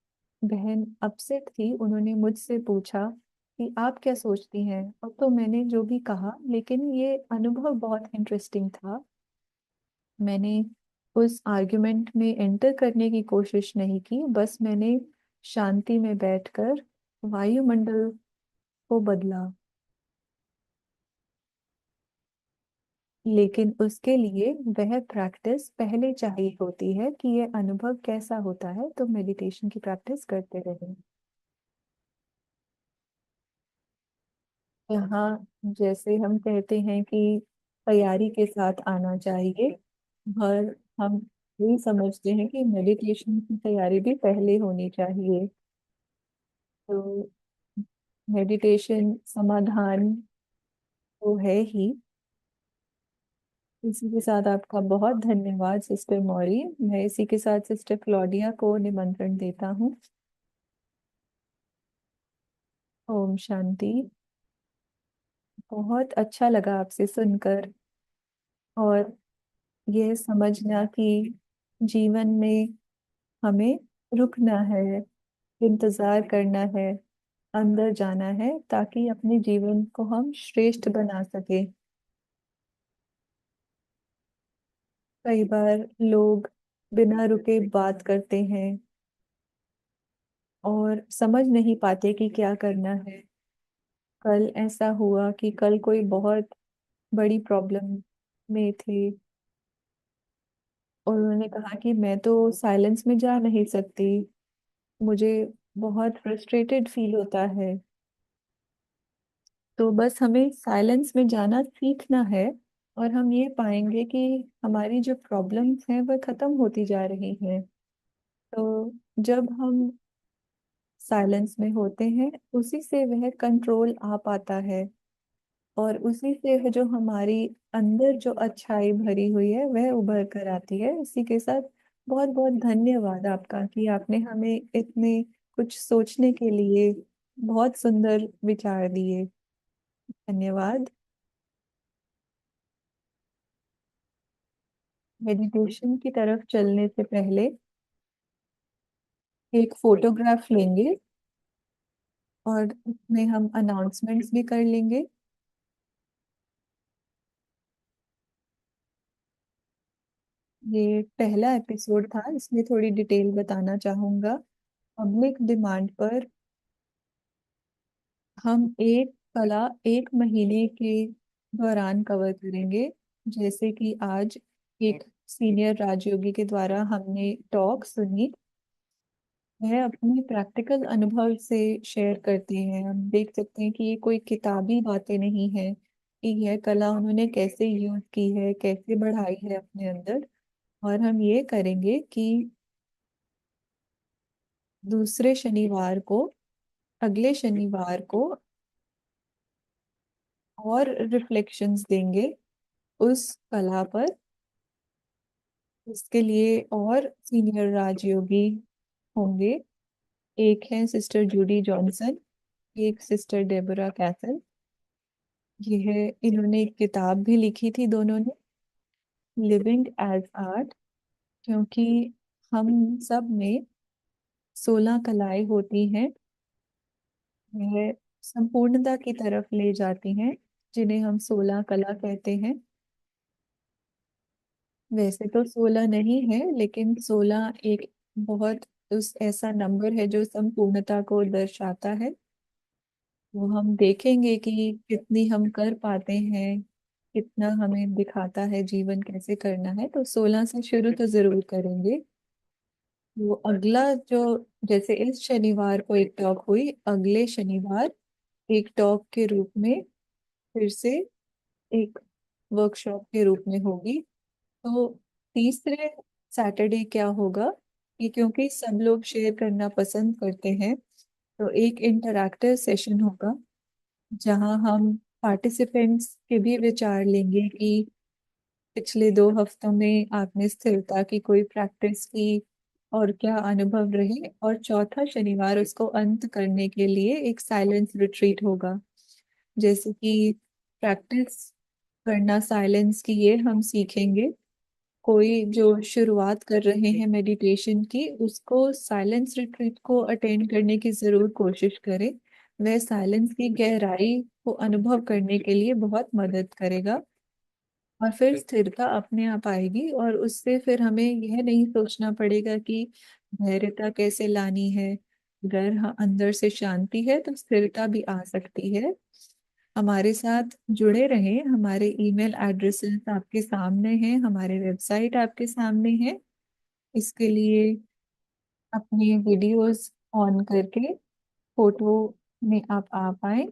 बहन अपसेट थी, उन्होंने मुझसे पूछा कि आप क्या सोचती हैं। और तो मैंने जो भी कहा, लेकिन ये अनुभव बहुत इंटरेस्टिंग था। मैंने उस आर्गुमेंट में एंटर करने की कोशिश नहीं की, बस मैंने शांति में बैठकर वायुमंडल को बदला। लेकिन उसके लिए वह प्रैक्टिस पहले चाहिए होती है कि ये अनुभव कैसा होता है, तो मेडिटेशन की प्रैक्टिस करते रहें। यहाँ जैसे हम कहते हैं कि तैयारी के साथ आना चाहिए, और हम यही समझते हैं कि मेडिटेशन की तैयारी भी पहले होनी चाहिए। तो मेडिटेशन समाधान तो है ही। इसी के साथ आपका बहुत धन्यवाद सिस्टर मौरी। मैं इसी के साथ सिस्टर क्लॉडिया को निमंत्रण देता हूँ। ओम शांति। बहुत अच्छा लगा आपसे सुनकर, और यह समझना कि जीवन में हमें रुकना है, इंतजार करना है, अंदर जाना है, ताकि अपने जीवन को हम श्रेष्ठ बना सके। कई बार लोग बिना रुके बात करते हैं और समझ नहीं पाते कि क्या करना है। कल ऐसा हुआ कि कल कोई बहुत बड़ी प्रॉब्लम में थे, और उन्होंने कहा कि मैं तो साइलेंस में जा नहीं सकती, मुझे बहुत फ्रस्ट्रेटेड फील होता है। तो बस हमें साइलेंस में जाना सीखना है, और हम ये पाएंगे कि हमारी जो प्रॉब्लम्स हैं वह खत्म होती जा रही हैं। तो जब हम साइलेंस में होते हैं, उसी से वह कंट्रोल आ पाता है, और उसी से है जो हमारी अंदर जो अच्छाई भरी हुई है वह उभर कर आती है। इसी के साथ बहुत बहुत धन्यवाद आपका कि आपने हमें इतने कुछ सोचने के लिए बहुत सुंदर विचार दिए। धन्यवाद। मेडिटेशन की तरफ चलने से पहले एक फोटोग्राफ लेंगे, और उसमें हम अनाउंसमेंट्स भी कर लेंगे। ये पहला एपिसोड था, इसमें थोड़ी डिटेल बताना चाहूंगा। पब्लिक डिमांड पर हम एक कला 1 महीने के दौरान कवर करेंगे। जैसे कि आज एक सीनियर राजयोगी के द्वारा हमने टॉक सुनी, वह अपने प्रैक्टिकल अनुभव से शेयर करते हैं। हम देख सकते हैं कि ये कोई किताबी बातें नहीं है, कि यह कला उन्होंने कैसे यूज की है, कैसे बढ़ाई है अपने अंदर। और हम ये करेंगे कि दूसरे शनिवार को, अगले शनिवार को, और रिफ्लेक्शंस देंगे उस कला पर। इसके लिए और सीनियर राजयोगी होंगे। एक है सिस्टर जूडी जॉनसन, एक सिस्टर डेबोरा कैसल। ये है, इन्होंने एक किताब भी लिखी थी दोनों ने, लिविंग एज आर्ट। क्योंकि हम सब में 16 कलाएं होती हैं, वह संपूर्णता की तरफ ले जाती हैं, जिन्हें हम 16 कला कहते हैं। वैसे तो 16 नहीं है, लेकिन 16 एक बहुत उस ऐसा नंबर है जो संपूर्णता को दर्शाता है। वो हम देखेंगे कि कितनी हम कर पाते हैं, कितना हमें दिखाता है जीवन कैसे करना है। तो 16 से शुरू तो जरूर करेंगे। वो अगला जो, जैसे इस शनिवार को एक टॉक हुई, अगले शनिवार एक टॉक के रूप में फिर से एक वर्कशॉप के रूप में होगी। तो तीसरे सैटरडे क्या होगा कि क्योंकि सब लोग शेयर करना पसंद करते हैं, तो एक इंटरैक्टिव सेशन होगा, जहां हम पार्टिसिपेंट्स के भी विचार लेंगे कि पिछले 2 हफ्तों में आपने स्थिरता की कोई प्रैक्टिस की, और क्या अनुभव रहे। और चौथा शनिवार उसको अंत करने के लिए एक साइलेंस रिट्रीट होगा। जैसे कि प्रैक्टिस करना साइलेंस की, ये हम सीखेंगे। कोई जो शुरुआत कर रहे हैं मेडिटेशन की, उसको साइलेंस रिट्रीट को अटेंड करने की जरूर कोशिश करें। वह साइलेंस की गहराई को अनुभव करने के लिए बहुत मदद करेगा। और फिर स्थिरता अपने आप आएगी, और उससे फिर हमें यह नहीं सोचना पड़ेगा कि धैर्यता कैसे लानी है। अगर हाँ अंदर से शांति है तो स्थिरता भी आ सकती है। हमारे साथ जुड़े रहें। हमारे ईमेल एड्रेसेस आपके सामने हैं, हमारे वेबसाइट आपके सामने है। इसके लिए अपने वीडियोस ऑन करके फोटो में आप आ पाए।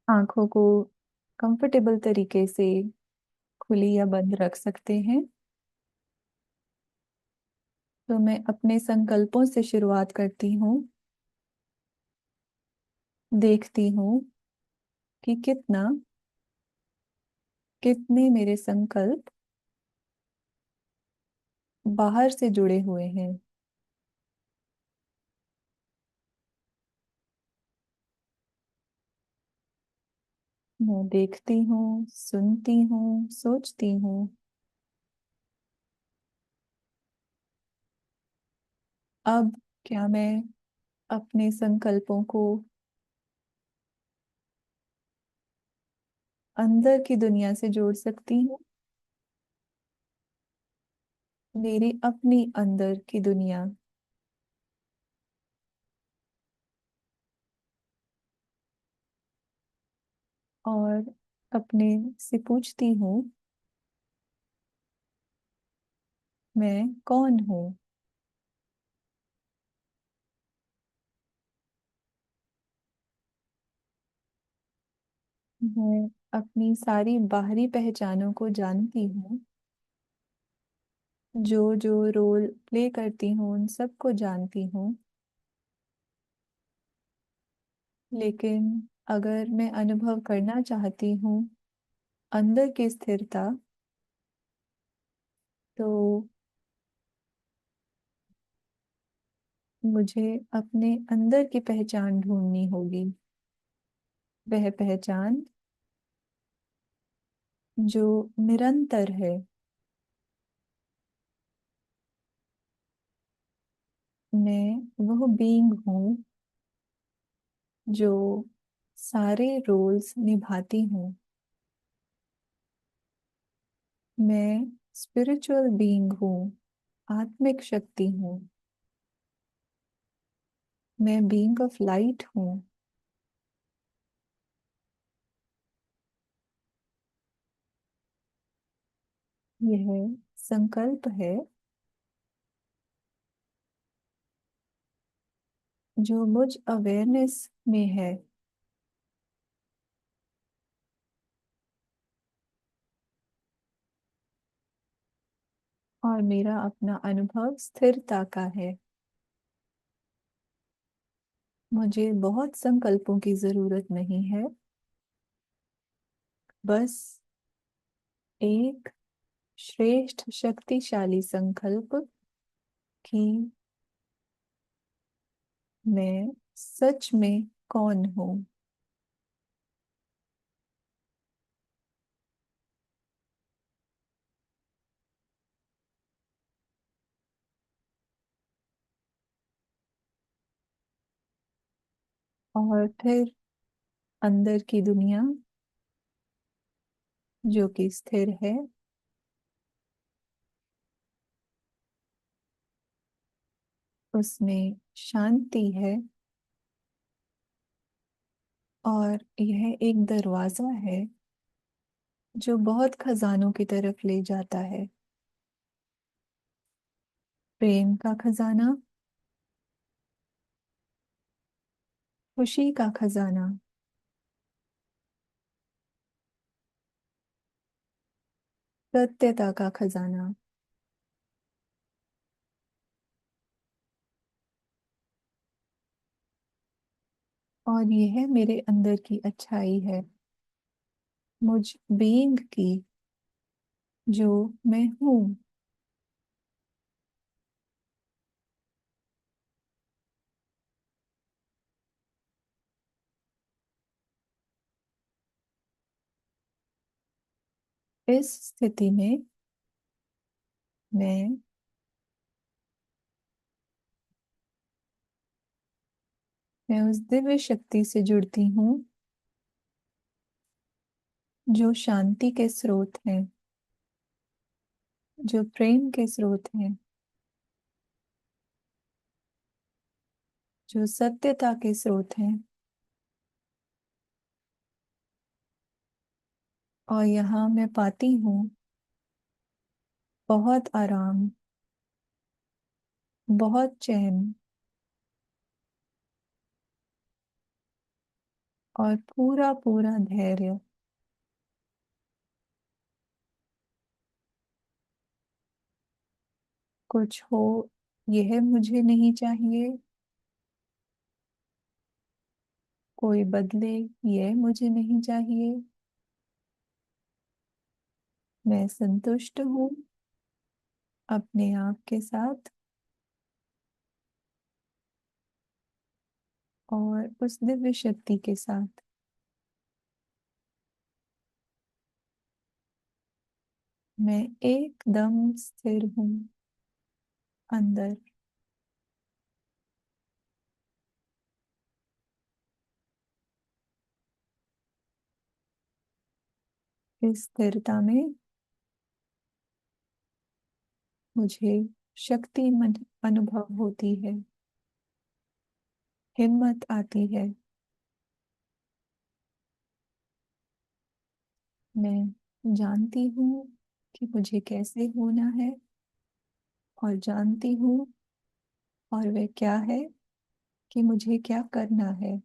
आंखों को कंफर्टेबल तरीके से खुली या बंद रख सकते हैं। तो मैं अपने संकल्पों से शुरुआत करती हूँ। देखती हूँ कि कितने मेरे संकल्प बाहर से जुड़े हुए हैं। मैं देखती हूँ, सुनती हूँ, सोचती हूँ। अब क्या मैं अपने संकल्पों को अंदर की दुनिया से जोड़ सकती हूँ? मेरी अपनी अंदर की दुनिया। और अपने से पूछती हूँ, मैं कौन हूँ? मैं अपनी सारी बाहरी पहचानों को जानती हूँ। जो जो रोल प्ले करती हूँ उन सबको जानती हूँ। लेकिन अगर मैं अनुभव करना चाहती हूँ अंदर की स्थिरता, तो मुझे अपने अंदर की पहचान ढूंढनी होगी। वह पहचान जो निरंतर है। मैं वह बीइंग हूँ जो सारे रोल्स निभाती हूँ। मैं स्पिरिचुअल बीइंग हूँ, आत्मिक शक्ति हूँ। मैं बीइंग ऑफ लाइट हूँ। यह संकल्प है जो मुझ अवेयरनेस में है। और मेरा अपना अनुभव स्थिरता का है। मुझे बहुत संकल्पों की जरूरत नहीं है। बस एक श्रेष्ठ शक्तिशाली संकल्प कि मैं सच में कौन हूँ। और फिर अंदर की दुनिया जो कि स्थिर है, उसमें शांति है। और यह एक दरवाजा है जो बहुत खजानों की तरफ ले जाता है। प्रेम का खजाना, खुशी का खजाना, सत्यता का खजाना, और यह मेरे अंदर की अच्छाई है, मुझ बीइंग की, जो मैं हूँ। इस स्थिति में मैं मैं उस दिव्य शक्ति से जुड़ती हूँ जो शांति के स्रोत हैं, जो प्रेम के स्रोत हैं, जो सत्यता के स्रोत हैं। और यहाँ मैं पाती हूँ बहुत आराम, बहुत चैन, और पूरा पूरा धैर्य। कुछ हो, यह मुझे नहीं चाहिए। कोई बदले, यह मुझे नहीं चाहिए। मैं संतुष्ट हूँ अपने आप के साथ और उस दिव्य शक्ति के साथ। मैं एकदम स्थिर हूँ अंदर। इस स्थिरता में मुझे शक्ति अनुभव होती है, हिम्मत आती है। मैं जानती हूँ कि मुझे कैसे होना है, और जानती हूँ, और वह क्या है, कि मुझे क्या करना है।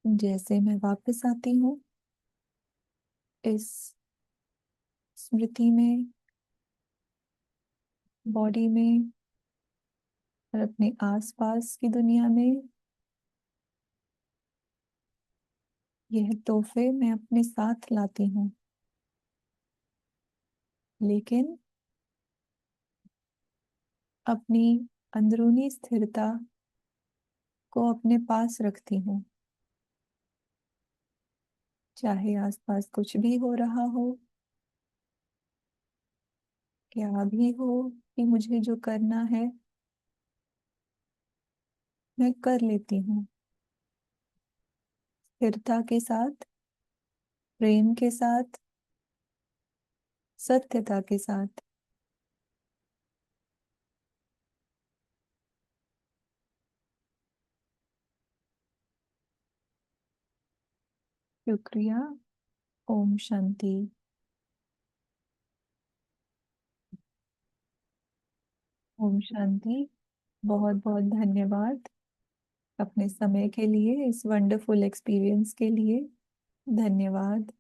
जैसे मैं वापस आती हूँ इस स्मृति में, बॉडी में, और अपने आसपास की दुनिया में, यह तोहफे मैं अपने साथ लाती हूँ। लेकिन अपनी अंदरूनी स्थिरता को अपने पास रखती हूँ, चाहे आसपास कुछ भी हो रहा हो, क्या भी हो, कि मुझे जो करना है मैं कर लेती हूँ, स्थिरता के साथ, प्रेम के साथ, सत्यता के साथ। शुक्रिया। ओम शांति। ओम शांति। बहुत बहुत धन्यवाद अपने समय के लिए, इस वंडरफुल एक्सपीरियंस के लिए। धन्यवाद।